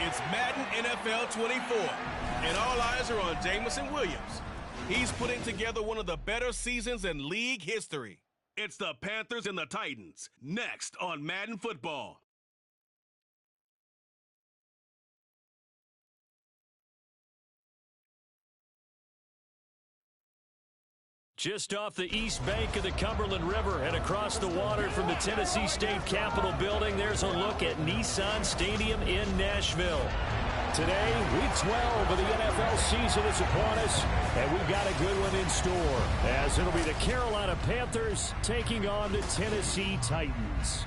Speaker 1: It's Madden NFL 24, and all eyes are on Jamison Williams. He's putting together one of the better seasons in league history. It's the Panthers and the Titans, next on Madden Football.
Speaker 2: Just off the east bank of the Cumberland River and across the water from the Tennessee State Capitol building, there's a look at Nissan Stadium in Nashville. Today, Week 12 of the NFL season is upon us, and we've got a good one in store, as it'll be the Carolina Panthers taking on the Tennessee Titans.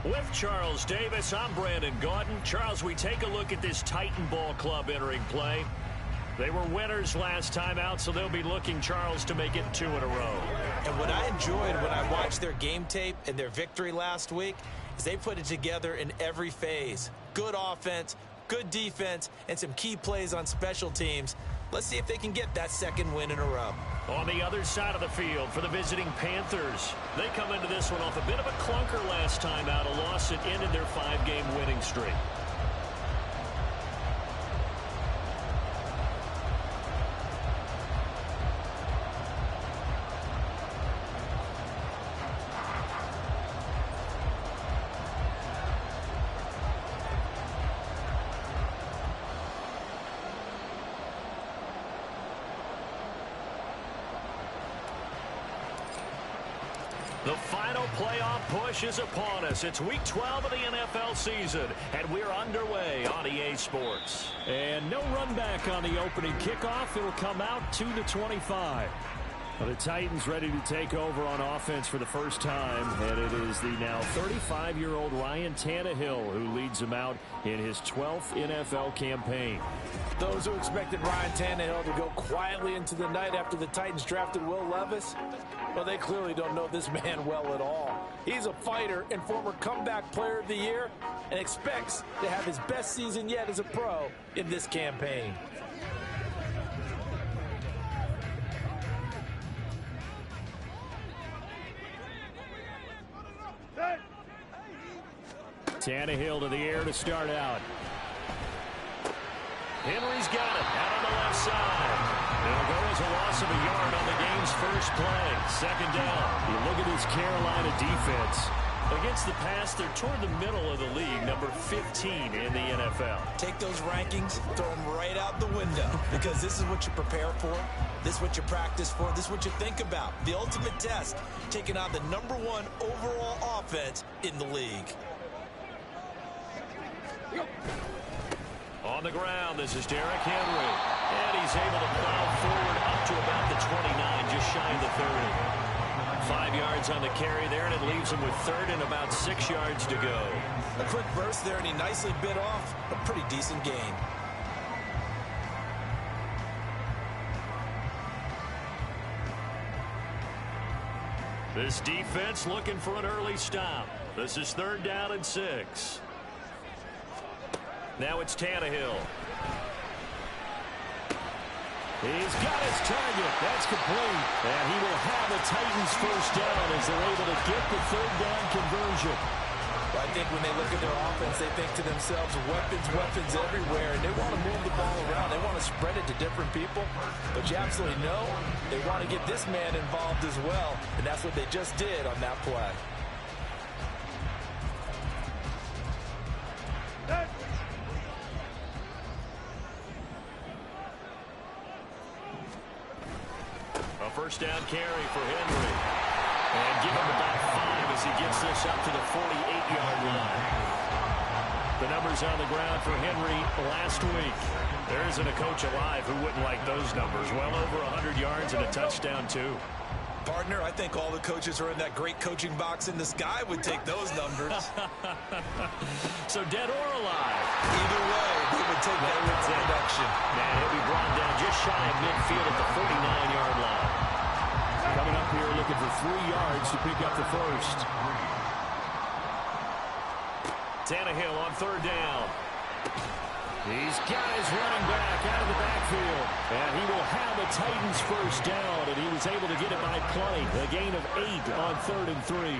Speaker 2: With Charles Davis, I'm Brandon Gaudin. Charles, we take a look at this Titan Ball Club entering play. They were winners last time out, so they'll be looking, Charles, to make it 2 in a row.
Speaker 3: And what I enjoyed when I watched their game tape and their victory last week is they put it together in every phase. Good offense, good defense, and some key plays on special teams. Let's see if they can get that second win in a row.
Speaker 2: On the other side of the field for the visiting Panthers, they come into this one off a bit of a clunker last time out, a loss that ended their 5-game winning streak. The final playoff push is upon us. It's Week 12 of the NFL season, and we're underway on EA Sports. And no run back on the opening kickoff. It'll come out to the 25. The Titans ready to take over on offense for the first time, and it is the now 35-year-old Ryan Tannehill who leads them out in his 12th NFL campaign.
Speaker 3: Those who expected Ryan Tannehill to go quietly into the night after the Titans drafted Will Levis, well, they clearly don't know this man well at all. He's a fighter and former comeback player of the year and expects to have his best season yet as a pro in this campaign.
Speaker 2: Tannehill to the air to start out. Henry's got it out on the left side. It'll go as a loss of a yard on the game's first play. Second down. You look at this Carolina defense. Against the pass, they're toward the middle of the league, number 15 in the NFL.
Speaker 3: Take those rankings, throw them right out the window, because this is what you prepare for. This is what you practice for. This is what you think about. The ultimate test, taking on the #1 overall offense in the league.
Speaker 2: On the ground, this is Derrick Henry. And he's able to plow forward up to about the 29, just shy of the 30. 5 yards on the carry there, and it leaves him with third and about 6 yards to go.
Speaker 3: A quick burst there, and he nicely bit off a pretty decent gain.
Speaker 2: This defense looking for an early stop. This is 3rd down and 6. Now it's Tannehill. He's got his target. That's complete. And he will have the Titans first down as they're able to get the 3rd down conversion.
Speaker 3: Well, I think when they look at their offense, they think to themselves, weapons, weapons everywhere. And they want to move the ball around. They want to spread it to different people. But you absolutely know they want to get this man involved as well. And that's what they just did on that play.
Speaker 2: First down carry for Henry. And give him about 5 as he gets this up to the 48-yard line. The numbers on the ground for Henry last week. There isn't a coach alive who wouldn't like those numbers. Well over 100 yards and a touchdown, too.
Speaker 3: Partner, I think all the coaches who are in that great coaching box in the sky would take those numbers.
Speaker 2: So dead or alive?
Speaker 3: Either way, they would take that production.
Speaker 2: And he'll be brought down just shy of midfield at the 49-yard line. Coming up here looking for 3 yards to pick up the first. Tannehill on 3rd down. He's got his running back out of the backfield. And he will have the Titans first down, and he was able to get it by play. A gain of 8 on 3rd and 3.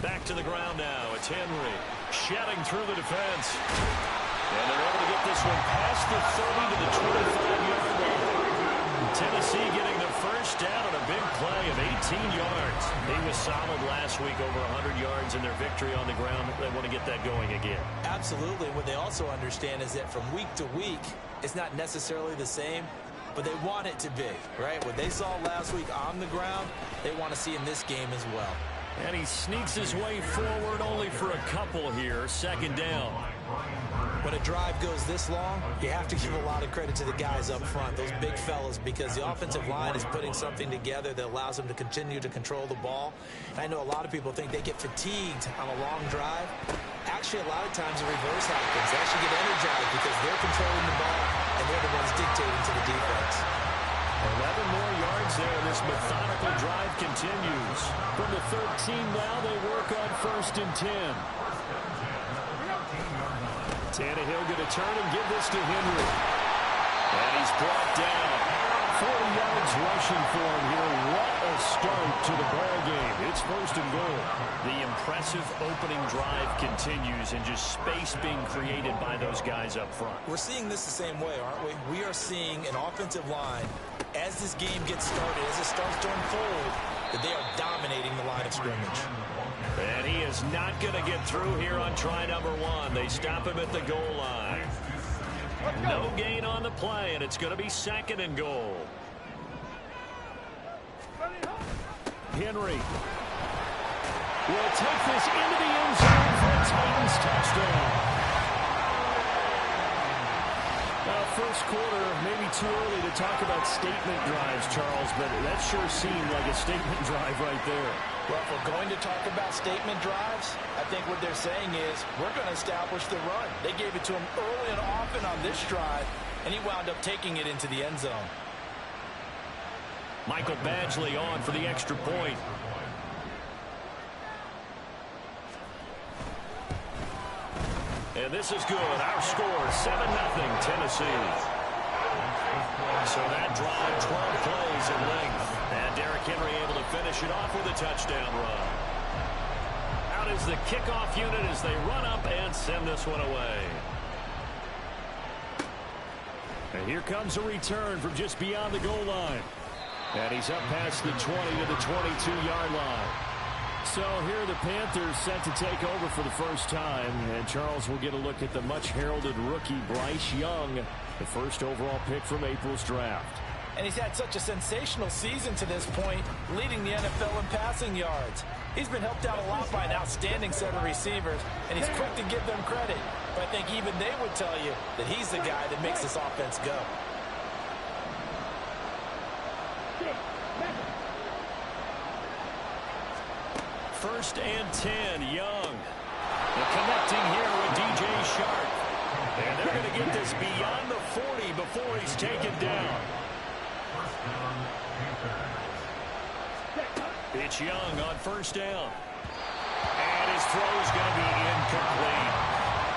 Speaker 2: Back to the ground now. It's Henry shedding through the defense. And they're able to get this one past the 30 to the 25-yard line. Tennessee getting the first down on a big play of 18 yards. He was solid last week, over 100 yards in their victory on the ground. They want to get that going again.
Speaker 3: Absolutely. What they also understand is that from week to week, it's not necessarily the same, but they want it to be, right? What they saw last week on the ground, they want to see in this game as well.
Speaker 2: And he sneaks his way forward only for a couple here. Second down.
Speaker 3: When a drive goes this long, you have to give a lot of credit to the guys up front, those big fellas, because the offensive line is putting something together that allows them to continue to control the ball. And I know a lot of people think they get fatigued on a long drive. Actually, a lot of times the reverse happens. They actually get energized because they're controlling the ball and they're the ones dictating to the defense.
Speaker 2: 11 more yards there. This methodical drive continues. From the 13 now, they work on 1st and 10. Tannehill going to turn and give this to Henry. And he's brought down. 40 yards rushing for him here. What a start to the ball game. It's 1st and goal. The impressive opening drive continues and just space being created by those guys up front.
Speaker 3: We're seeing this the same way, aren't we? We are seeing an offensive line, as this game gets started, as it starts to unfold, that they are dominating the line of scrimmage.
Speaker 2: And he is not going to get through here on try number 1. They stop him at the goal line. No gain on the play, and it's going to be 2nd and goal. Henry will take this into the end zone for a Titans touchdown. First quarter, maybe too early to talk about statement drives, Charles, but that sure seemed like a statement drive right there.
Speaker 3: Well, if we're going to talk about statement drives, I think what they're saying is we're going to establish the run. They gave it to him early and often on this drive, and he wound up taking it into the end zone.
Speaker 2: Michael Badgley on for the extra point. And this is good. Our score, 7-0 Tennessee. So that drive, 12 plays in length. And Derrick Henry able to finish it off with a touchdown run. Out is the kickoff unit as they run up and send this one away. And here comes a return from just beyond the goal line. And he's up past the 20 to the 22-yard line. So here are the Panthers set to take over for the first time. And Charles will get a look at the much-heralded rookie Bryce Young, the first overall pick from April's draft.
Speaker 3: And he's had such a sensational season to this point, leading the NFL in passing yards. He's been helped out a lot by an outstanding set of receivers, and he's quick to give them credit. But I think even they would tell you that he's the guy that makes this offense go.
Speaker 2: First and 10, Young. And connecting here with DJ Shark. And they're going to get this beyond the 40 before he's taken down. It's Young on first down. And his throw's going to be incomplete.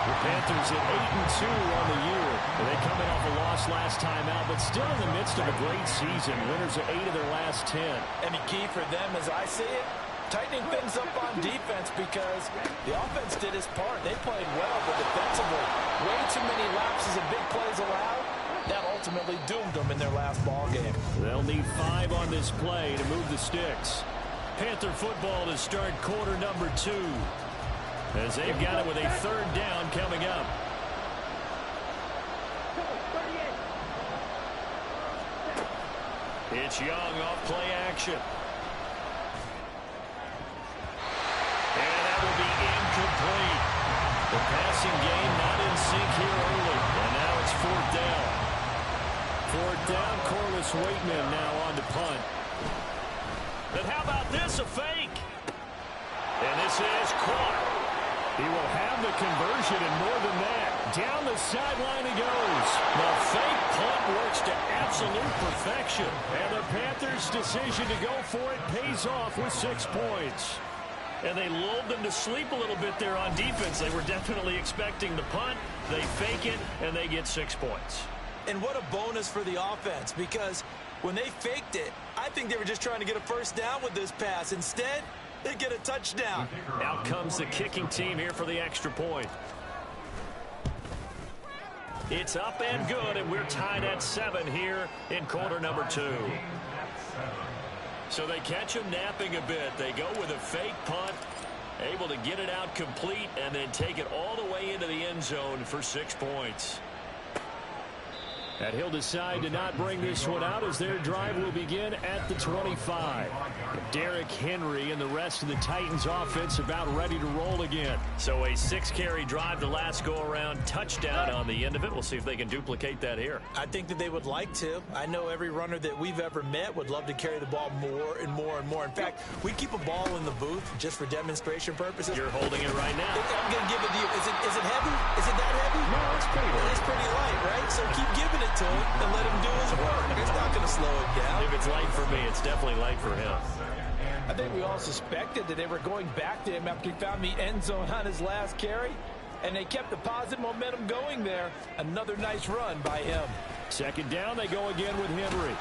Speaker 2: The Panthers at 8-2 on the year. They coming off a loss last time out, but still in the midst of a great season. Winners of 8 of their last 10.
Speaker 3: And the key for them, as I see it, tightening things up on defense, because the offense did its part. They played well, but defensively, way too many lapses of big plays allowed. That ultimately doomed them in their last ball game.
Speaker 2: They'll need 5 on this play to move the sticks. Panther football to start quarter number 2. As they've got it with a third down coming up. It's Young off play action. And that will be incomplete. The passing game not in sync here early. And now it's 4th down. 4th down, Corliss Waitman now on to punt. But how about this, a fake? And this is caught. He will have the conversion and more than that. Down the sideline he goes. The fake punt works to absolute perfection. And the Panthers' decision to go for it pays off with 6 points. And they lulled them to sleep a little bit there on defense. They were definitely expecting the punt. They fake it, and they get 6 points.
Speaker 3: And what a bonus for the offense, because when they faked it, I think they were just trying to get a first down with this pass. Instead, they get a touchdown.
Speaker 2: Out comes the kicking team here for the extra point. It's up and good, and we're tied at 7 here in quarter number 2. So they catch him napping a bit. They go with a fake punt, able to get it out complete, and then take it all the way into the end zone for 6 points. And he'll decide to not bring this one out as their drive will begin at the 25. Derrick Henry and the rest of the Titans offense about ready to roll again. So a 6-carry drive the last go-around, touchdown on the end of it. We'll see if they can duplicate that here.
Speaker 3: I think that they would like to. I know every runner that we've ever met would love to carry the ball more and more and more. In fact, we keep a ball in the booth just for demonstration purposes.
Speaker 2: You're holding it right now.
Speaker 3: I'm going to give it to you. Is it heavy? Is it that heavy?
Speaker 2: No, it's pretty light.
Speaker 3: It's pretty light, right? So keep giving it to him and let him do his work. It's not going to slow him down.
Speaker 2: If it's light for me, it's definitely light for him.
Speaker 3: I think we all suspected that they were going back to him after he found the end zone on his last carry, and they kept the positive momentum going there. Another nice run by him.
Speaker 2: Second down, they go again with Henry.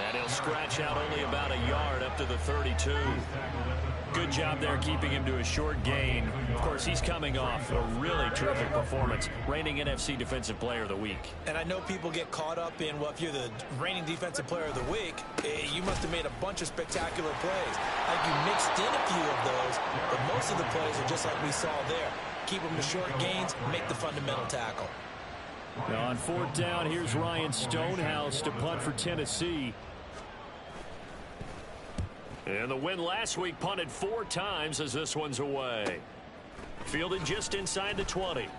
Speaker 2: And he'll scratch out only about a yard up to the 32. Good job there keeping him to a short gain. Of course, he's coming off a really terrific performance, reigning NFC Defensive Player of the Week.
Speaker 3: And I know people get caught up in, well, if you're the reigning Defensive Player of the Week, you must have made a bunch of spectacular plays. Like you mixed in a few of those, but most of the plays are just like we saw there. Keep them to short gains, make the fundamental tackle.
Speaker 2: Now on fourth down, here's Ryan Stonehouse to punt for Tennessee. And the win last week punted 4 times as this one's away. Fielded just inside the 20.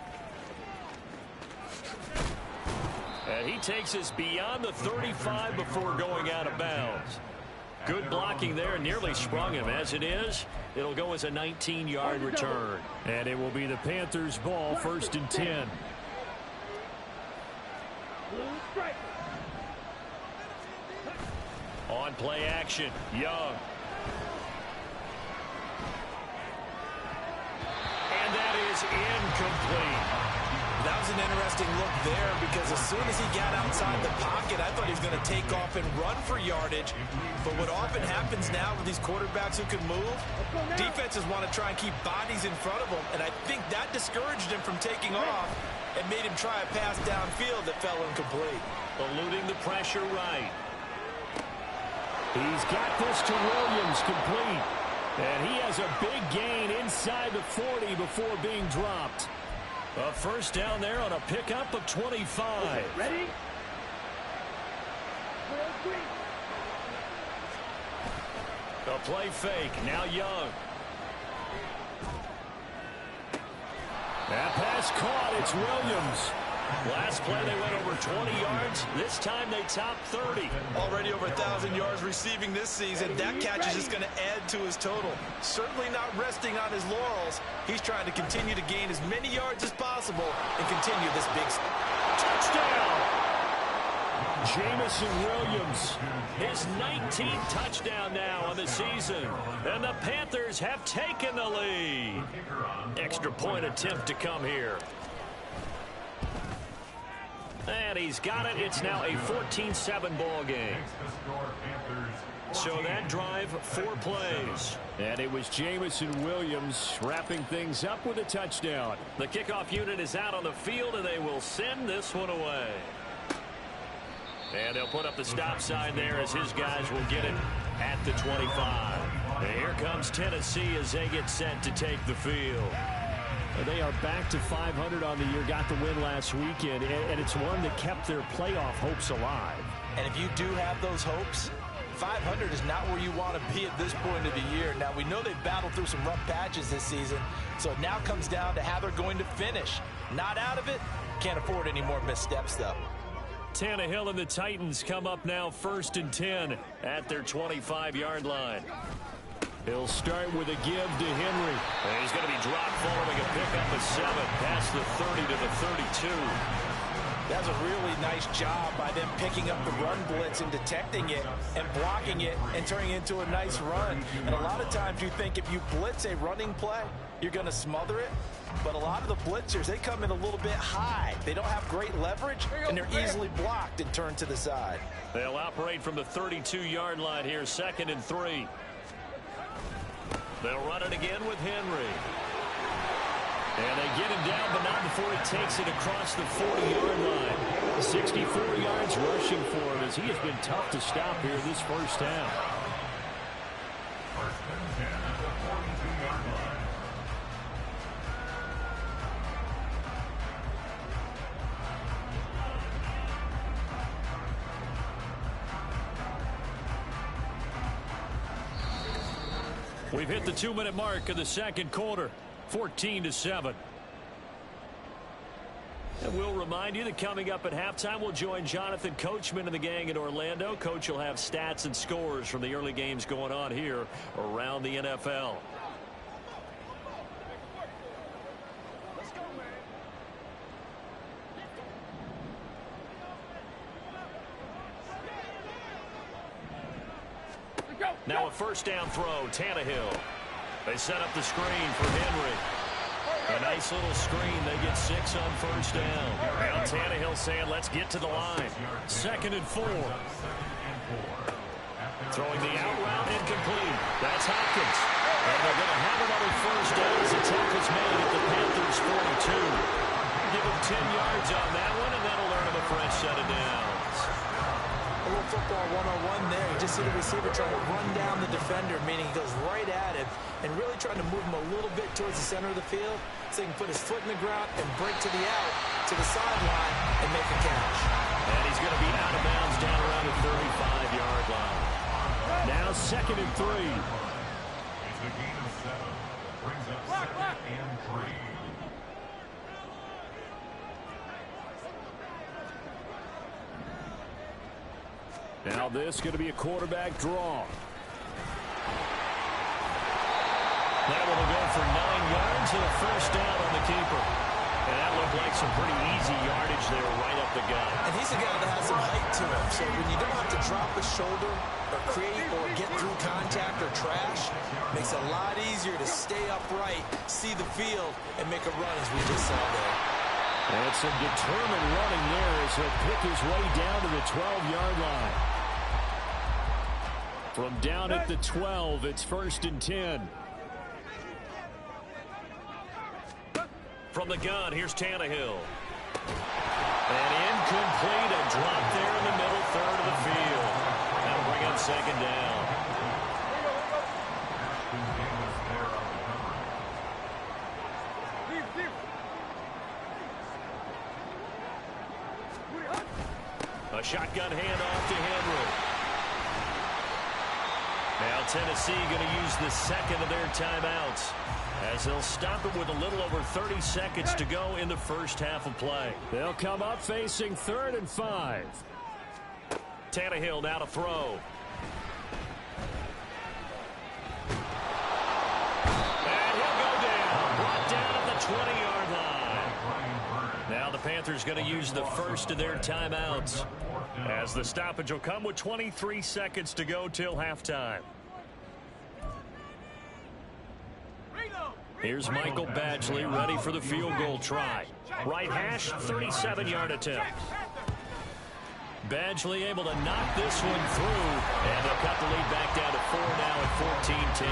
Speaker 2: And he takes us beyond the 35 before going out of bounds. Good blocking there, nearly sprung him. As it is, it'll go as a 19-yard return. And it will be the Panthers' ball, 1st and 10. On play action, Young. And that is incomplete.
Speaker 3: That was an interesting look there because as soon as he got outside the pocket, I thought he was going to take off and run for yardage. But what often happens now with these quarterbacks who can move, defenses want to try and keep bodies in front of them. And I think that discouraged him from taking off and made him try a pass downfield that fell incomplete.
Speaker 2: Eluding the pressure right. He's got this to Williams, complete. And he has a big gain inside the 40 before being dropped. A first down there on a pickup of 25.
Speaker 4: Ready?
Speaker 2: A play fake. Now Young. That pass caught. It's Williams. Last play they went over 20 yards. This time they top 30.
Speaker 3: Already over 1,000 yards receiving this season. That catch is just going to add to his total. Certainly not resting on his laurels. He's trying to continue to gain as many yards as possible and continue this big
Speaker 2: touchdown. Jamison Williams, his 19th touchdown now on the season. And the Panthers have taken the lead. Extra point attempt to come here. And he's got it. It's now a 14-7 ball game. So that drive, 4 plays. And it was Jamison Williams wrapping things up with a touchdown. The kickoff unit is out on the field, and they will send this one away. And they'll put up the stop sign there as his guys will get it at the 25. And here comes Tennessee as they get set to take the field. They are back to 500 on the year, got the win last weekend, and it's one that kept their playoff hopes alive.
Speaker 3: And if you do have those hopes, 500 is not where you want to be at this point of the year. Now, we know they've battled through some rough patches this season, so it now comes down to how they're going to finish. Not out of it, can't afford any more missteps, though.
Speaker 2: Tannehill and the Titans come up now 1st and 10 at their 25-yard line. He'll start with a give to Henry. And he's going to be dropped following a pickup of 7 past the 30 to the 32.
Speaker 3: That's a really nice job by them picking up the run blitz and detecting it and blocking it and turning it into a nice run. And a lot of times you think if you blitz a running play, you're going to smother it. But a lot of the blitzers, they come in a little bit high. They don't have great leverage, and they're easily blocked and turned to the side.
Speaker 2: They'll operate from the 32-yard line here, 2nd and 3. They'll run it again with Henry. And they get him down, but not before he takes it across the 40-yard line. 64 yards rushing for him as he has been tough to stop here this first half.
Speaker 5: First and 10 at the 42-yard line.
Speaker 2: We've hit the 2-minute mark of the second quarter, 14-7. And we'll remind you that coming up at halftime, we'll join Jonathan Coachman and the gang in Orlando. Coach will have stats and scores from the early games going on here around the NFL. Now a first down throw, Tannehill. They set up the screen for Henry. A nice little screen. They get 6 on first down. Now Tannehill saying, let's get to the line. 2nd and 4. Throwing the out route incomplete. That's Hopkins. And they're going to have another first down as the tackle's made at the Panthers' 42. Give him 10 yards on that one, and that'll earn him a fresh set of downs.
Speaker 3: A little football 101 there. You just see the receiver trying to run down the defender, meaning he goes right at him and really trying to move him a little bit towards the center of the field so he can put his foot in the ground and break to the out, to the sideline, and make a catch.
Speaker 2: And he's going to be out of bounds down around the 35-yard line. Now 2nd and 3.
Speaker 5: It's a gain of 7. Brings up 2nd and 3.
Speaker 2: Now this is going to be a quarterback draw. That one will go for 9 yards and a first down on the keeper. And that looked like some pretty easy yardage there right up the gut.
Speaker 3: And he's a guy that has some height to him. So when you don't have to drop a shoulder or create or get through contact or trash, makes it a lot easier to stay upright, see the field, and make a run as we just saw there.
Speaker 2: And some determined running there as he'll pick his way down to the 12-yard line. From down at the 12, it's 1st and 10. From the gun, here's Tannehill. And incomplete, a drop there in the middle third of the field. That'll bring up 2nd down. A shotgun handoff to Henry. Now Tennessee going to use the 2nd of their timeouts as they'll stop it with a little over 30 seconds to go in the first half of play. They'll come up facing 3rd and 5. Tannehill now to throw. And he'll go down. Brought down at the 20-yard line. Now the Panthers going to use the first of their timeouts as the stoppage will come with 23 seconds to go till halftime. Here's Michael Badgley ready for the field goal try. Right hash, 37-yard attempt. Badgley able to knock this one through, and they'll cut the lead back down to 4 now at 14-10.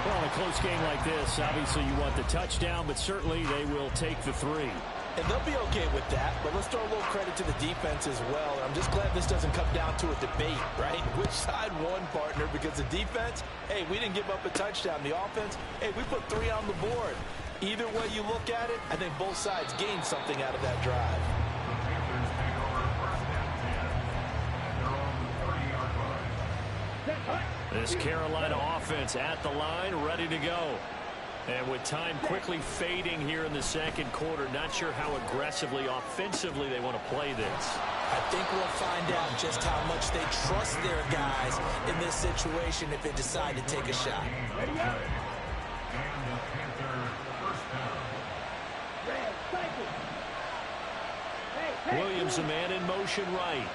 Speaker 2: Well, in a close game like this, obviously you want the touchdown, but certainly they will take the 3.
Speaker 3: And they'll be okay with that, but let's throw a little credit to the defense as well. I'm just glad this doesn't come down to a debate, right? Which side won, partner? Because the defense, hey, we didn't give up a touchdown. The offense, hey, we put 3 on the board. Either way you look at it, I think both sides gained something out of that drive.
Speaker 2: This Carolina offense at the line, ready to go. And with time quickly fading here in the second quarter, not sure how aggressively, offensively they want to play this.
Speaker 3: I think we'll find out just how much they trust their guys in this situation if they decide to take a shot.
Speaker 2: Williams, a man in motion right.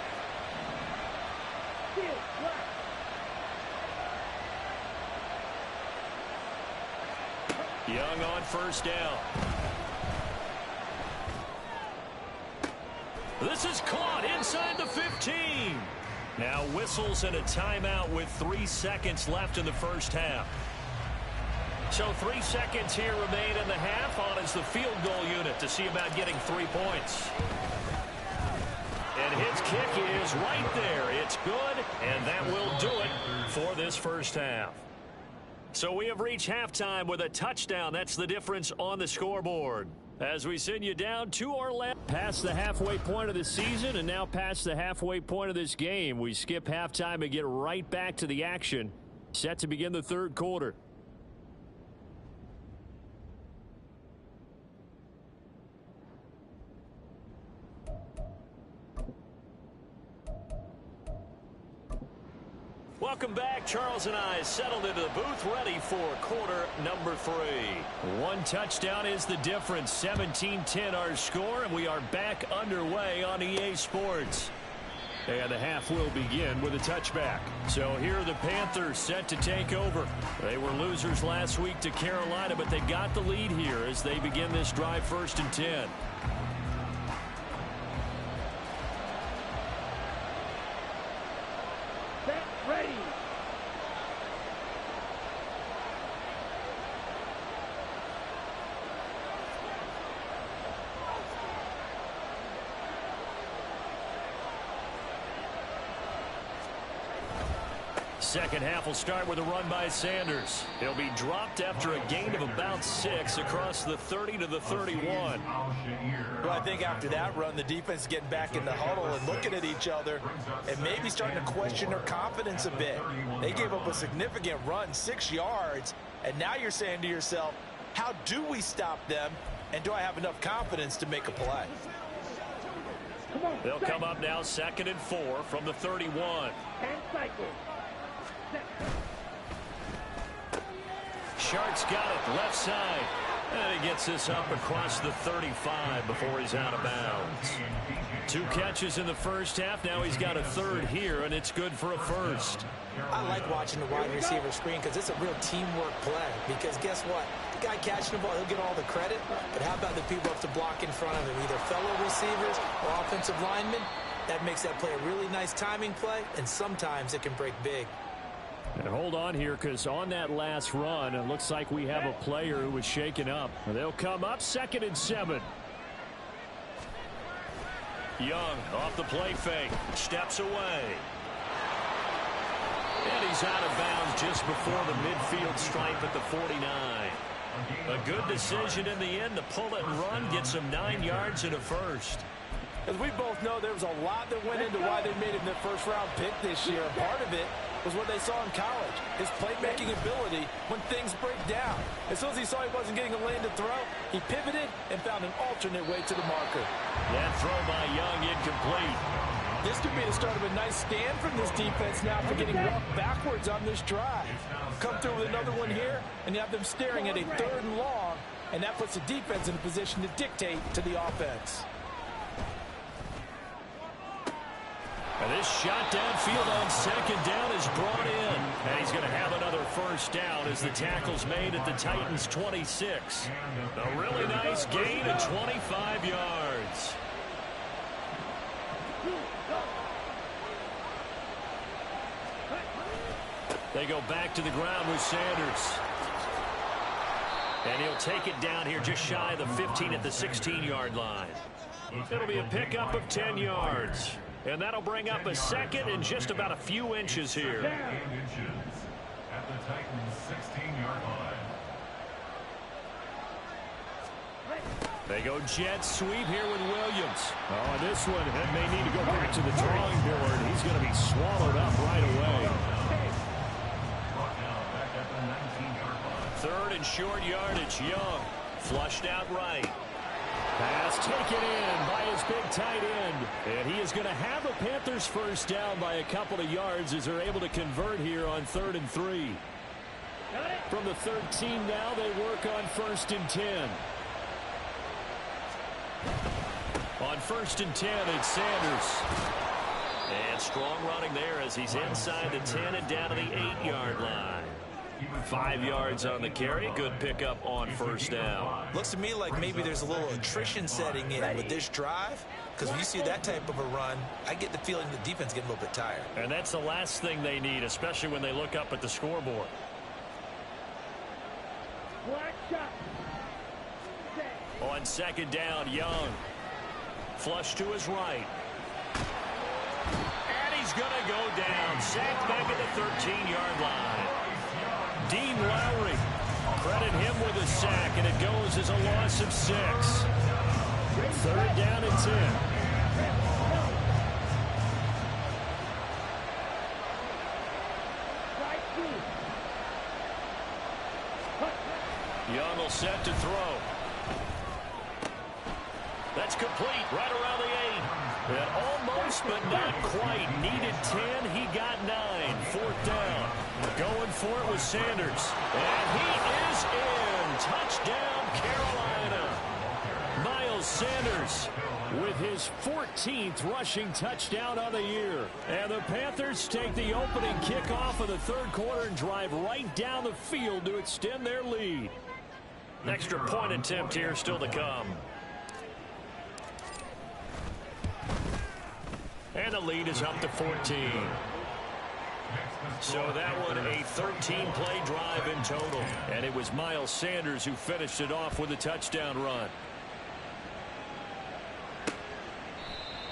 Speaker 2: Young on first down. This is caught inside the 15. Now whistles and a timeout with 3 seconds left in the first half. So 3 seconds here remain in the half. On is the field goal unit to see about getting 3 points. And his kick is right there. It's good, and that will do it for this first half. So we have reached halftime with a touchdown. That's the difference on the scoreboard. As we send you down to our left, past the halfway point of the season and now past the halfway point of this game. We skip halftime and get right back to the action. Set to begin the third quarter. Welcome back. Charles and I settled into the booth, ready for quarter number 3. 1 touchdown is the difference. 17-10 our score, and we are back underway on EA Sports. And the half will begin with a touchback. So here are the Panthers set to take over. They were losers last week to Carolina, but they got the lead here as they begin this drive 1st and 10.
Speaker 4: Ready.
Speaker 2: Second half will start with a run by Sanders. He'll be dropped after a gain of about 6 across the 30 to the 31.
Speaker 3: Well, I think after that run, the defense is getting back in the huddle and looking at each other and maybe starting to question their confidence a bit. They gave up a significant run, 6 yards, and now you're saying to yourself, how do we stop them, and do I have enough confidence to make a play?
Speaker 2: They'll come up now 2nd and 4 from the 31.
Speaker 4: And cycle.
Speaker 2: Shark's got it left side. And he gets this up across the 35 before he's out of bounds. 2 catches in the first half. Now he's got a 3rd here, and it's good for a 1st.
Speaker 6: I like watching the wide receiver screen because it's a real teamwork play. Because guess what? The guy catching the ball, he'll get all the credit. But how about the people up to block in front of him, either fellow receivers or offensive linemen? That makes that play a really nice timing play, and sometimes it can break big.
Speaker 2: And hold on here, because on that last run, it looks like we have a player who was shaken up. They'll come up 2nd and 7. Young off the play fake, steps away. And he's out of bounds just before the midfield stripe at the 49. A good decision in the end to pull it and run, gets him 9 yards and a 1st.
Speaker 3: As we both know, there was a lot that went into why they made him their first-round pick this year. And part of it was what they saw in college, his playmaking ability when things break down. As soon as he saw he wasn't getting a lane to throw, he pivoted and found an alternate way to the marker.
Speaker 2: That throw by Young incomplete.
Speaker 3: This could be the start of a nice stand from this defense now for getting walked backwards on this drive. Come through with another one here, and you have them staring at a 3rd and long, and that puts the defense in a position to dictate to the offense.
Speaker 2: And this shot downfield on 2nd down is brought in. And he's going to have another 1st down as the tackle's made at the Titans' 26. A really nice gain of 25 yards. They go back to the ground with Sanders. And he'll take it down here just shy of the 15 at the 16-yard line. It'll be a pickup of 10 yards. And that'll bring up a 2nd and just about a few inches here.
Speaker 5: At the Titans' 16-yard line.
Speaker 2: They go jet sweep here with Williams. Oh, this one may need to go back to the drawing board. He's going to be swallowed up right away.
Speaker 5: Back at the 19-yard line.
Speaker 2: 3rd and short yardage. Young flushed out right. Pass taken in by his big tight end. And he is going to have a Panthers 1st down by a couple of yards as they're able to convert here on 3rd and 3. From the 13 now, they work on 1st and 10. On 1st and 10, it's Sanders. And strong running there as he's inside the 10 and down to the 8-yard line. 5 yards on the carry. Good pickup on 1st down.
Speaker 6: Looks to me like maybe there's a little attrition setting in with this drive, because when you see that type of a run, I get the feeling the defense getting a little bit tired.
Speaker 2: And that's the last thing they need, especially when they look up at the scoreboard. On second down, Young. Flush to his right. And he's going to go down. Sacked back at the 13-yard line. Dean Lowry. Credit him with a sack, and it goes as a loss of 6. Third down and 10. Young will set to throw. That's complete right around the 8. And almost, but not quite. Needed 10. He got 9. Fourth down. Going for it was Sanders. And he is in. Touchdown, Carolina. Miles Sanders with his 14th rushing touchdown on the year. And the Panthers take the opening kickoff of the third quarter and drive right down the field to extend their lead. Extra point attempt here still to come. And the lead is up to 14. So that one a 13-play drive in total. And it was Miles Sanders who finished it off with a touchdown run.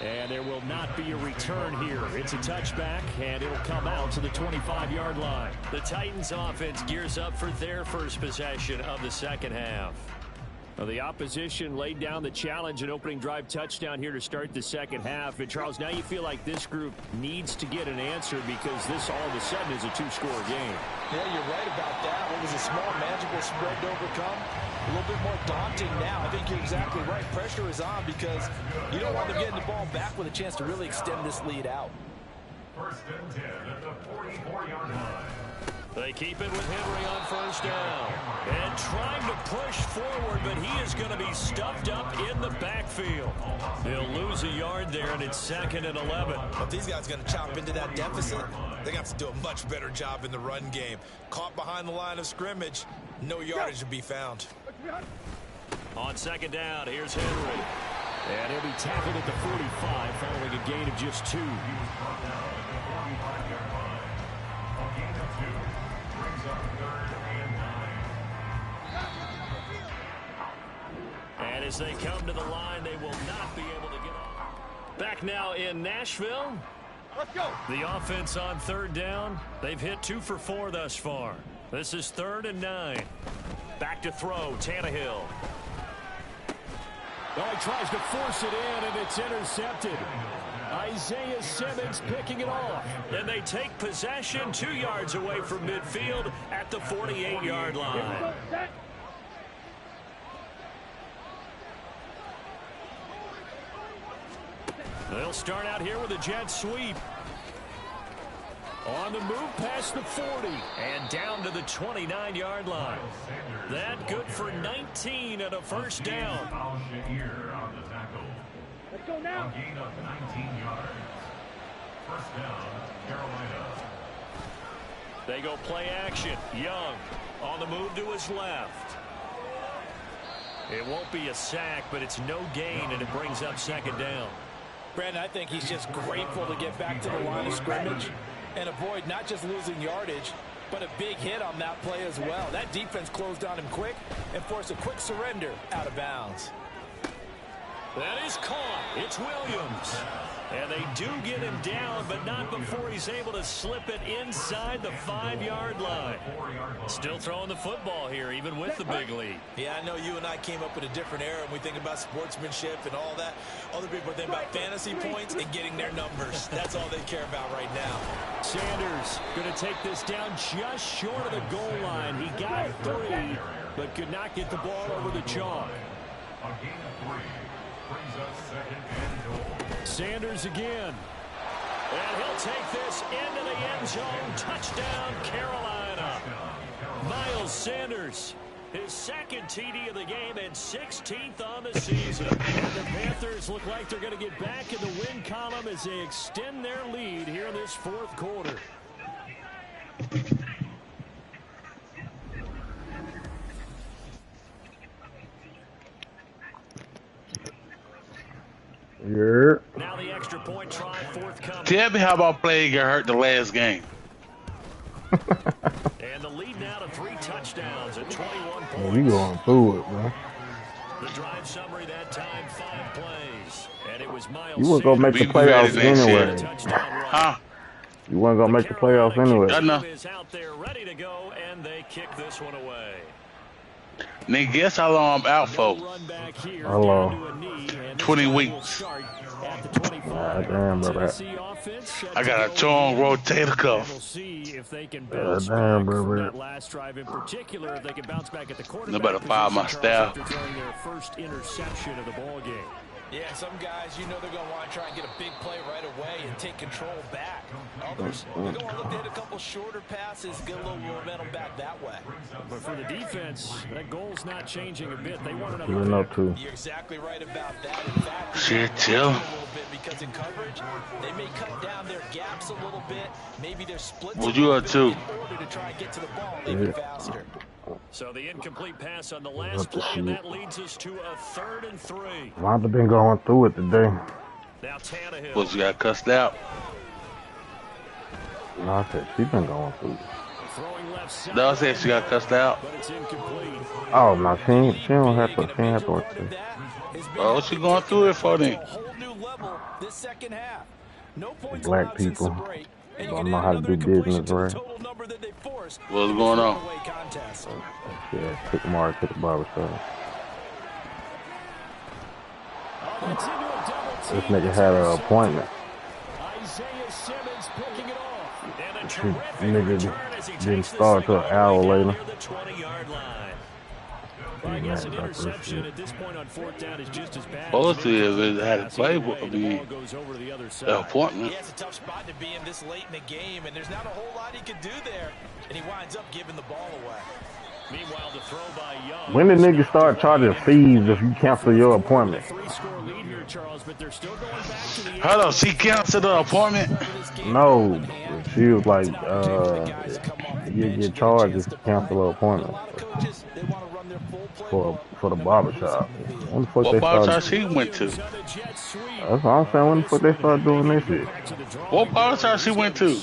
Speaker 2: And there will not be a return here. It's a touchback, and it'll come out to the 25-yard line. The Titans offense gears up for their first possession of the second half. Well, the opposition laid down the challenge and opening drive touchdown here to start the second half. And, Charles, now you feel like this group needs to get an answer because this all of a sudden is a two-score game.
Speaker 3: Yeah, you're right about that. What was a small, manageable spread to overcome? A little bit more daunting now. I think you're exactly right. Pressure is on because you don't want them getting the ball back with a chance to really extend this lead out.
Speaker 5: First and 10 at the 44-yard line.
Speaker 2: They keep it with Henry on first down. And trying to push forward, but he is going to be stuffed up in the backfield. He'll lose a yard there, and it's second and 11.
Speaker 7: But these guys are going to chop into that deficit. They got to do a much better job in the run game. Caught behind the line of scrimmage, no yardage to be found.
Speaker 2: On second down, here's Henry. And he'll be tackled at the 45 following a gain of just 2. And as they come to the line, they will not be able to get off. Back now in Nashville.
Speaker 4: Let's go.
Speaker 2: The offense on third down. They've hit 2 for 4 thus far. This is 3rd and 9. Back to throw, Tannehill. Oh, he tries to force it in, and it's intercepted. Isaiah Simmons picking it off. And they take possession 2 yards away from midfield at the 48-yard line. They'll start out here with a jet sweep. On the move past the 40 and down to the 29-yard line. That good for 19 and a first down.
Speaker 4: Let's go now.
Speaker 5: Gain of 19 yards. First down, Carolina.
Speaker 2: They go play action. Young on the move to his left. It won't be a sack, but it's no gain, and it brings up second down.
Speaker 3: Brandon, I think he's just grateful to get back to the line of scrimmage and avoid not just losing yardage, but a big hit on that play as well. That defense closed on him quick and forced a quick surrender out of bounds.
Speaker 2: That is caught. It's Williams. And they do get him down, but not before he's able to slip it inside the 5-yard line. Still throwing the football here, even with the big lead.
Speaker 7: Yeah, I know you and I came up in a different era, and we think about sportsmanship and all that. Other people think about fantasy points and getting their numbers. That's all they care about right now.
Speaker 2: Sanders going to take this down just short of the goal line. He got 3, but could not get the ball over the chalk.
Speaker 5: A gain of 3 brings us second and goal.
Speaker 2: Sanders again. And he'll take this into the end zone. Touchdown, Carolina. Miles Sanders, his second TD of the game and 16th on the season. And the Panthers look like they're going to get back in the win column as they extend their lead here in this fourth quarter.
Speaker 8: Yeah.
Speaker 2: Now the extra point try forthcoming.
Speaker 9: Tell me how about play got hurt the last game.
Speaker 2: And the lead now to 3 touchdowns at 21 points.
Speaker 8: Man, you going through it, man.
Speaker 2: The drive summary that time, 5 plays. And it was Miles.
Speaker 8: You weren't gonna make the playoffs anyway.
Speaker 9: Huh?
Speaker 8: You weren't gonna make the playoffs anyway.
Speaker 9: I know.
Speaker 2: Is out there ready to go, and they kick this one away.
Speaker 9: Nigga, guess how long I'm out for?
Speaker 8: How long?
Speaker 9: 20 weeks.
Speaker 8: God damn, brother.
Speaker 9: I got a torn rotator cuff.
Speaker 8: God damn, brother.
Speaker 9: No better fire my staff.
Speaker 3: Yeah, some guys, you know they're going to want to try and get a big play right away and take control back. Others, they're going to look to hit a couple shorter passes, get a little momentum back that way.
Speaker 2: But for the defense, that goal's not changing a bit. They want
Speaker 8: You're
Speaker 2: another.
Speaker 3: You're exactly right about that. In fact,
Speaker 9: shit, chill.
Speaker 3: a little bit because in coverage, they may cut down their gaps a little bit. Maybe their splits
Speaker 9: Well, you are too.
Speaker 3: in order to try and get to the ball even faster.
Speaker 2: So the incomplete pass on the last play, and that leads us to a 3rd and 3.
Speaker 8: Wanda been going through it today.
Speaker 2: Now Tannehill.
Speaker 9: Was you got cussed out?
Speaker 8: No, I said she been going through it.
Speaker 2: Throwing left side.
Speaker 9: No, I said she got cussed out.
Speaker 2: But it's incomplete.
Speaker 8: Oh no, she don't have to. She ain't have to work it.
Speaker 9: Oh, what you going through it for then?
Speaker 3: A whole new level this second half. No points
Speaker 8: Black
Speaker 3: allowed since the
Speaker 8: people
Speaker 3: break, and you
Speaker 8: don't
Speaker 3: can
Speaker 8: know
Speaker 3: add
Speaker 8: how to
Speaker 3: another
Speaker 8: do
Speaker 3: incompletion
Speaker 8: business,
Speaker 3: to the
Speaker 8: right?
Speaker 3: total number that they forced.
Speaker 9: What's going on?
Speaker 3: Away contest.
Speaker 8: Yeah, took Mark to the barbershop. This nigga had an appointment.
Speaker 2: Isaiah Simmons picking it off. And a
Speaker 8: This
Speaker 2: terrific
Speaker 8: nigga
Speaker 2: return as he
Speaker 8: didn't
Speaker 2: takes
Speaker 8: start
Speaker 2: this
Speaker 8: till
Speaker 2: thing
Speaker 8: an
Speaker 2: all
Speaker 8: hour
Speaker 2: the way down
Speaker 8: later.
Speaker 2: near the 20-yard line. Well, I
Speaker 8: Ain't
Speaker 2: guess
Speaker 8: mad
Speaker 2: an
Speaker 8: about this
Speaker 2: interception
Speaker 8: shit.
Speaker 2: at this point on 4th down is just as bad.
Speaker 9: Supposed to
Speaker 2: as
Speaker 9: have had a
Speaker 2: passing
Speaker 9: play.
Speaker 2: away.
Speaker 9: I
Speaker 2: The
Speaker 9: mean,
Speaker 2: ball goes over to the other side.
Speaker 9: the appointment.
Speaker 3: Yeah, it's a tough spot to be in this late in the game, and there's not a whole lot he could do there. And he winds up giving the ball away.
Speaker 2: Meanwhile, the throw by Young.
Speaker 8: When did niggas start charging fees if you cancel your appointment?
Speaker 2: 3-score lead here, Charles, but they're still going back to the
Speaker 9: Hold on, she canceled the appointment?
Speaker 8: No, she was like, you get charged if you cancel an appointment for the barbershop. When the fuck
Speaker 9: What
Speaker 8: they
Speaker 9: barbershop
Speaker 8: started?
Speaker 9: she went to?
Speaker 8: That's what I'm saying. When the fuck they start doing this shit?
Speaker 9: What barbershop she went to?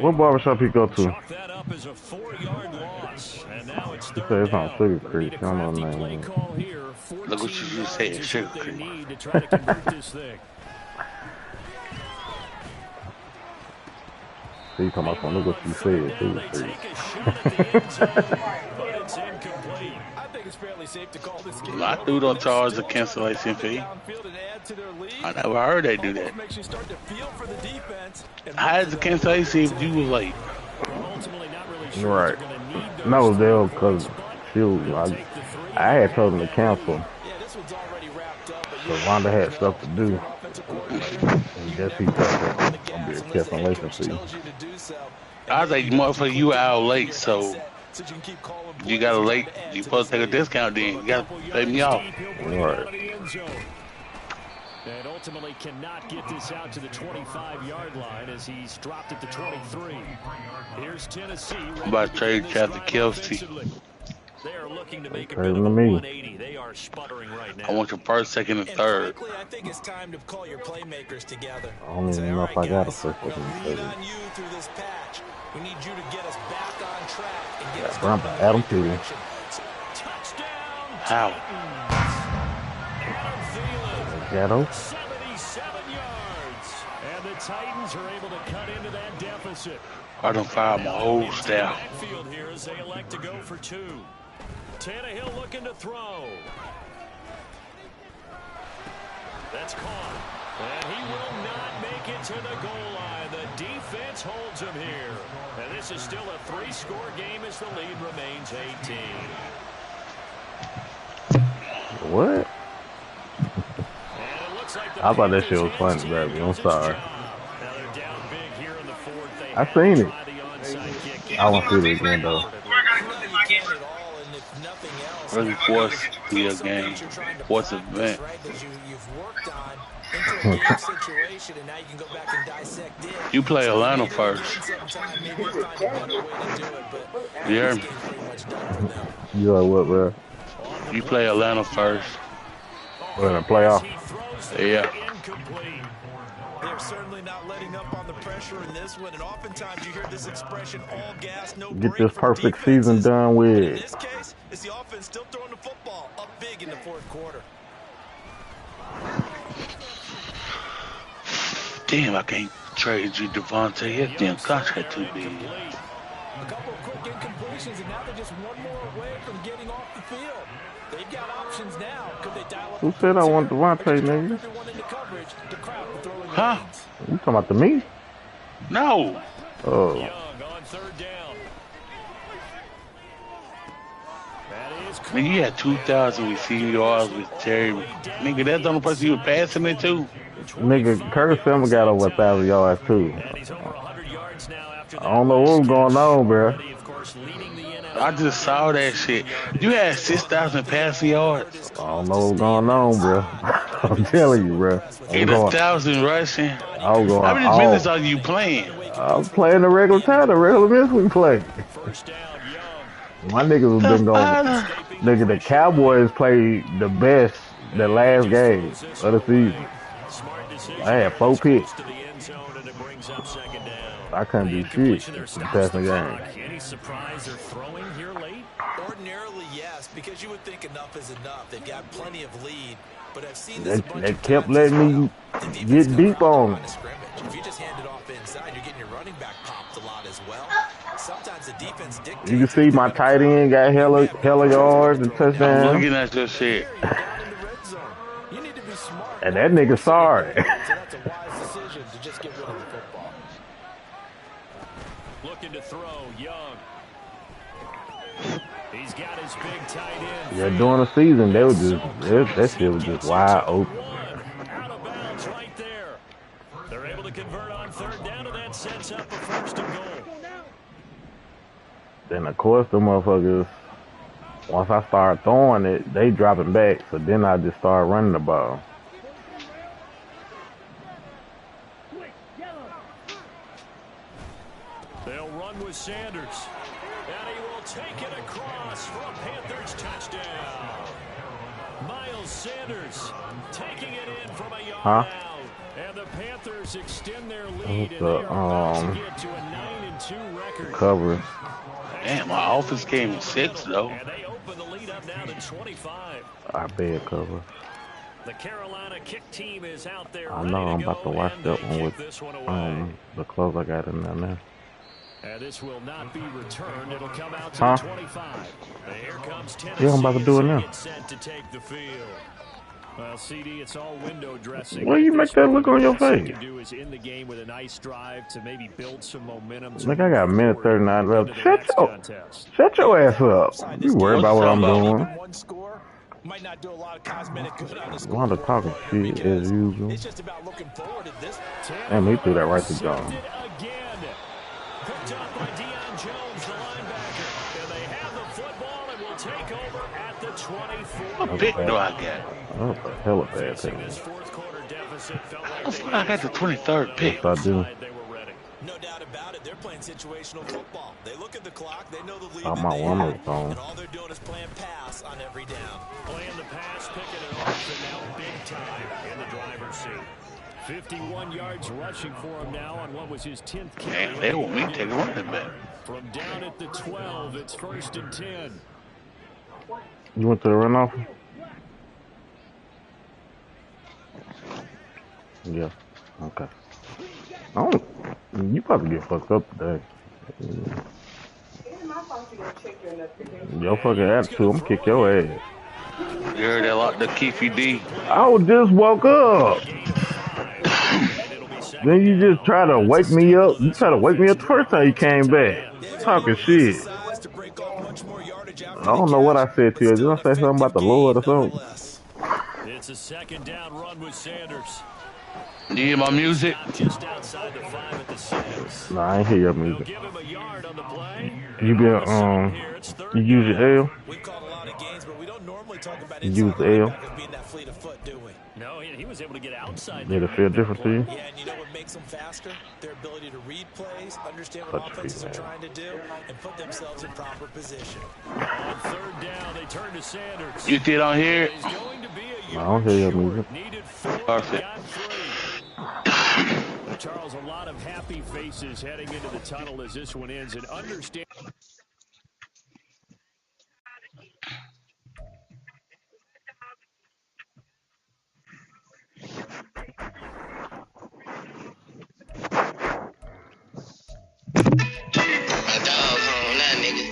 Speaker 8: What barbershop he go to?
Speaker 2: Chalk that up as a 4-yard loss. And now it's
Speaker 8: He said it's on Sugar Creek. I don't know the
Speaker 2: play
Speaker 8: name.
Speaker 2: call here.
Speaker 9: Look what you just said,
Speaker 2: is
Speaker 9: Sugar
Speaker 2: what they
Speaker 9: Creek.
Speaker 2: need to try to convert this thing.
Speaker 8: So you talking about something? Look what you said. Sugar
Speaker 2: They
Speaker 8: Creek.
Speaker 2: take a shot at the end zone, but it's incomplete.
Speaker 3: I think it's fairly safe to call this game.
Speaker 9: I threw no charge of cancellation fee. I never heard they do that.
Speaker 3: Makes you start to feel for the defense.
Speaker 9: How is the cancellation if you was late?
Speaker 2: Ultimately, not really sure
Speaker 8: Right.
Speaker 2: if they're gonna need those
Speaker 8: No, they'll
Speaker 2: times,
Speaker 8: because shoot, I had told them to cancel.
Speaker 3: Yeah, this one's already wrapped up. But
Speaker 8: So Wanda had stuff to do. And guess he thought that was gonna be a cancellation fee.
Speaker 9: I was like, motherfucker, you out late, so you got a late. You supposed to take a discount then. You got to pay me off.
Speaker 8: Right.
Speaker 2: And ultimately cannot get this out to the 25-yard line as he's dropped at the 23. Here's Tennessee.
Speaker 9: I'm about to trade Chapter Kelsey.
Speaker 2: They are looking to make a
Speaker 8: Trade
Speaker 2: bit of
Speaker 8: him
Speaker 2: a
Speaker 8: to me.
Speaker 2: 180. They are sputtering right now.
Speaker 9: I want your first, second, and third.
Speaker 3: Frankly, I think it's time to call your playmakers together.
Speaker 8: I don't even know if I got a first, second, and
Speaker 3: Lean
Speaker 8: third.
Speaker 3: on you through this patch. We need you to get us back on track and get us
Speaker 8: Brown by Adam Thielen.
Speaker 2: Touchdown.
Speaker 9: How?
Speaker 2: Adam Thielen.
Speaker 8: Ghetto.
Speaker 2: 77 yards. And the Titans are able to cut into that deficit.
Speaker 9: I done fired my whole staff.
Speaker 2: Backfield here as they elect to go for 2. Tannehill looking to throw. That's caught. And he will not make it to the goal line. The defense holds him here. And this is still a 3-score game as the lead remains 18.
Speaker 8: What?
Speaker 2: And it looks like the
Speaker 8: I thought that shit was
Speaker 2: Panthers'
Speaker 8: funny,
Speaker 2: hands
Speaker 8: baby.
Speaker 2: team
Speaker 8: I'm
Speaker 2: does its
Speaker 8: sorry.
Speaker 2: job. Now they're down big here in the 4th. They
Speaker 8: I
Speaker 2: have
Speaker 8: seen
Speaker 2: to
Speaker 8: it.
Speaker 2: try the onside kick.
Speaker 8: I won't see it again though.
Speaker 9: Really forced the game. Forced event. You play Atlanta first. You hear me?
Speaker 8: You like what, bro?
Speaker 9: You play Atlanta first.
Speaker 8: We're in a playoff.
Speaker 9: Yeah.
Speaker 3: They're certainly not letting up on the pressure.
Speaker 7: pressure in this one, and oftentimes you hear this expression, all gas, no
Speaker 8: Get
Speaker 7: break
Speaker 8: this
Speaker 7: for
Speaker 8: perfect season
Speaker 7: defenses.
Speaker 8: done
Speaker 7: But in
Speaker 8: with.
Speaker 7: this case, it's the offense still throwing the football up big in the fourth quarter.
Speaker 9: Damn, I can't trade you, Devontae. His damn contract too big.
Speaker 3: A couple of quick incompletions, and now they're just one more away from getting off the field. They've got options now. Could they dial up?
Speaker 8: Who said I want Devontae, nigga?
Speaker 9: Huh?
Speaker 8: You talking about to me?
Speaker 9: No.
Speaker 8: Oh.
Speaker 2: Young on third down. That is
Speaker 9: Man, you had 2,000 receiving yards with Terry. Nigga, that's the only person you were passing it to.
Speaker 8: Nigga, Curtis Samuel got over 1,000 yards too.
Speaker 2: And he's over 100 yards now after
Speaker 8: I don't know what's going on, bro.
Speaker 9: I just saw that shit. You had 6,000 passing yards.
Speaker 8: I don't know what's going on, bro. I'm telling you, bro.
Speaker 9: And 1,000 rushing.
Speaker 8: I'm going
Speaker 9: How many
Speaker 8: off.
Speaker 9: minutes are you playing?
Speaker 8: I'm playing the regular time, the regular minutes we play. My niggas have been going. Nigga, the Cowboys played the best the last game of the season. I had 4 picks. I couldn't do shit in the passing game.
Speaker 2: Any surprise they're throwing here late?
Speaker 7: Ordinarily, yes, because you would think enough is enough. They've got plenty of lead, but I've seen
Speaker 8: They
Speaker 7: this a bunch of
Speaker 8: kept
Speaker 7: times
Speaker 8: letting
Speaker 7: as
Speaker 8: me
Speaker 7: well. The defense
Speaker 8: get
Speaker 7: comes
Speaker 8: deep
Speaker 7: around
Speaker 8: on
Speaker 7: the
Speaker 8: them.
Speaker 7: line of scrimmage. If you just hand it off inside, you're getting your running back popped a lot as well. Sometimes the defense dictates.
Speaker 8: You can see my tight end got hella yards and
Speaker 9: I'm
Speaker 8: touchdowns.
Speaker 9: looking at your shit.
Speaker 3: You need to be smart.
Speaker 8: And that nigga sorry.
Speaker 3: So that's a wise decision to just get rid of the football.
Speaker 2: Looking to throw, Young. He's got his big tight end.
Speaker 8: Yeah, during the season, they were just, that shit was just wide open.
Speaker 2: Out of bounds right there. They're able to convert on third down, and that sets up a first and goal.
Speaker 8: Then, of course, the motherfuckers, once I start throwing it, they dropping back. So then I just start running the ball.
Speaker 2: They'll run with Sanders. And he will take it across for a Panthers touchdown. Miles Sanders taking it in from a yard out. And the Panthers extend their lead, and they are about to get to a 9-2 record.
Speaker 8: Cover.
Speaker 9: Damn, my offense came in 6 though.
Speaker 2: And they open the lead up now to 25.
Speaker 8: I bet cover.
Speaker 2: The Carolina kick team is out there.
Speaker 8: I know I'm about to watch that one with the clothes I got in there now.
Speaker 2: And this will not be returned. It'll come out to
Speaker 8: Huh?
Speaker 2: 25. And here comes Tennessee.
Speaker 8: Yeah, I'm about to do it now.
Speaker 2: It's set to take the field. Well, CD, it's all window dressing.
Speaker 8: Why you make that look on your face?
Speaker 2: Can do is in the game with a nice drive to maybe build some momentum.
Speaker 8: Like I got a minute 39 left. Shut your ass up. You worry about what I'm doing.
Speaker 3: One score might not do a lot of cosmetic good on the
Speaker 8: A lot of talking shit as usual.
Speaker 3: It's just about looking forward to this.
Speaker 8: Damn, he threw that right to John.
Speaker 2: Picked up by Deion Jones, the linebacker. And they have the football and will take over at the 24.
Speaker 9: What pick do I get?
Speaker 8: That was a hell of a bad pick.
Speaker 2: This fourth quarter deficit felt like
Speaker 9: I got the 23rd pick.
Speaker 8: Yes, I do.
Speaker 2: they were ready.
Speaker 7: No doubt about it. They're playing situational football. They look at the clock. They know the lead
Speaker 8: Oh,
Speaker 7: that
Speaker 8: my
Speaker 7: they
Speaker 8: woman
Speaker 7: have,
Speaker 8: was on.
Speaker 7: and all they're doing is playing pass on every down.
Speaker 2: Playing the pass, picking it off, and now big time in the driver's seat. 51 yards rushing for him now on what was his 10th carry.
Speaker 9: Damn, they want me to take a running back.
Speaker 2: From down at the 12, it's 1st and 10.
Speaker 8: You went to the runoff? Yeah. Okay. Oh, you about to get fucked up today. Your fucking attitude, I'm gonna kick your ass.
Speaker 9: You heard that lot, the Keefy D.
Speaker 8: I just woke up. Then you just try to wake me up. You try to wake me up the first time you came back. Talking shit. I don't know what I said to you. Did I say something about the Lord or something?
Speaker 2: It's a 2nd down run with Sanders.
Speaker 9: You hear my music?
Speaker 2: Just outside the 5 at the 6.
Speaker 8: Nah, I ain't hear your music.
Speaker 2: Give him a yard on the play.
Speaker 8: You been, you use your L?
Speaker 7: We've called a lot of games, but we don't normally talk about
Speaker 8: You use L?
Speaker 7: being that fleet of foot, do we?
Speaker 2: No, he was able to get outside.
Speaker 8: Did it feel different to you?
Speaker 7: Yeah, and you know what makes them faster? Their ability to read plays, understand
Speaker 8: Such
Speaker 7: what
Speaker 8: a
Speaker 7: offenses are
Speaker 8: feedback.
Speaker 7: trying to do, and put themselves in proper position.
Speaker 2: On 3rd down, they turn to Sanders.
Speaker 9: You still don't hear it?
Speaker 2: He's going to be a
Speaker 8: I don't hear your music.
Speaker 2: Needed 4,
Speaker 9: Perfect.
Speaker 2: got 3. Charles, a lot of happy faces heading into the tunnel as this one ends, and understand.
Speaker 10: My dog home now, nigga.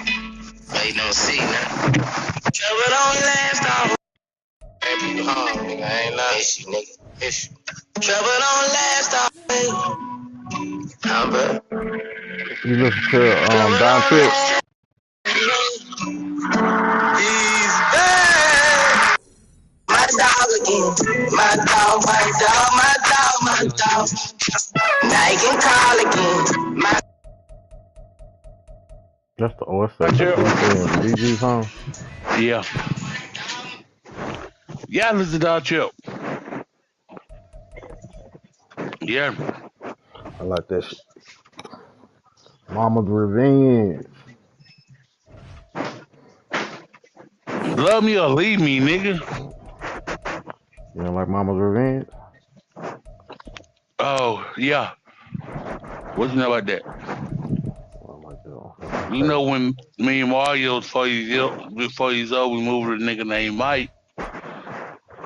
Speaker 10: So you don't see now. Trouble don't last all. People home, nigga. I ain't lying. Miss you, nigga. Miss you. Trouble don't last all. Huh, bro?
Speaker 8: You listen to
Speaker 10: Trouble
Speaker 8: Don
Speaker 10: don't
Speaker 8: Tip.
Speaker 10: last. He's back. My dog again. My dog, my dog, my dog, my dog. Now you can call again. My
Speaker 8: That's the Oyster and DG song.
Speaker 9: Yeah. Yeah, listen to Don Chip. Yeah.
Speaker 8: I like that shit. Mama's Revenge.
Speaker 9: Love me or leave me, nigga.
Speaker 8: You don't like Mama's Revenge?
Speaker 9: Oh, yeah. What you know about that?
Speaker 8: I like that one.
Speaker 9: You know when me and Mario was 4 years old, we moved with a nigga named Mike.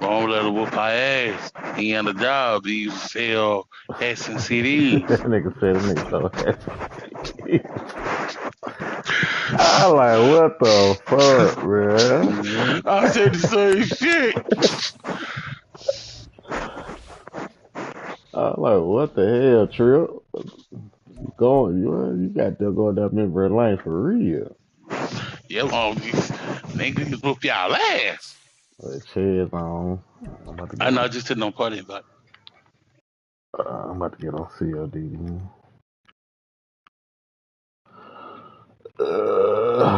Speaker 9: Mama let her whoop our ass. He had a job. He used to sell hats and CDs.
Speaker 8: That nigga said that nigga so happy. I like, what the fuck, man?
Speaker 9: I said the same shit.
Speaker 8: I like, what the hell, Trip? You got to go down memory lane for real.
Speaker 9: Yeah, niggas whoop y'all ass.
Speaker 8: Chairs on.
Speaker 9: I know, I just didn't know party about it.
Speaker 8: I'm about to get on CLD.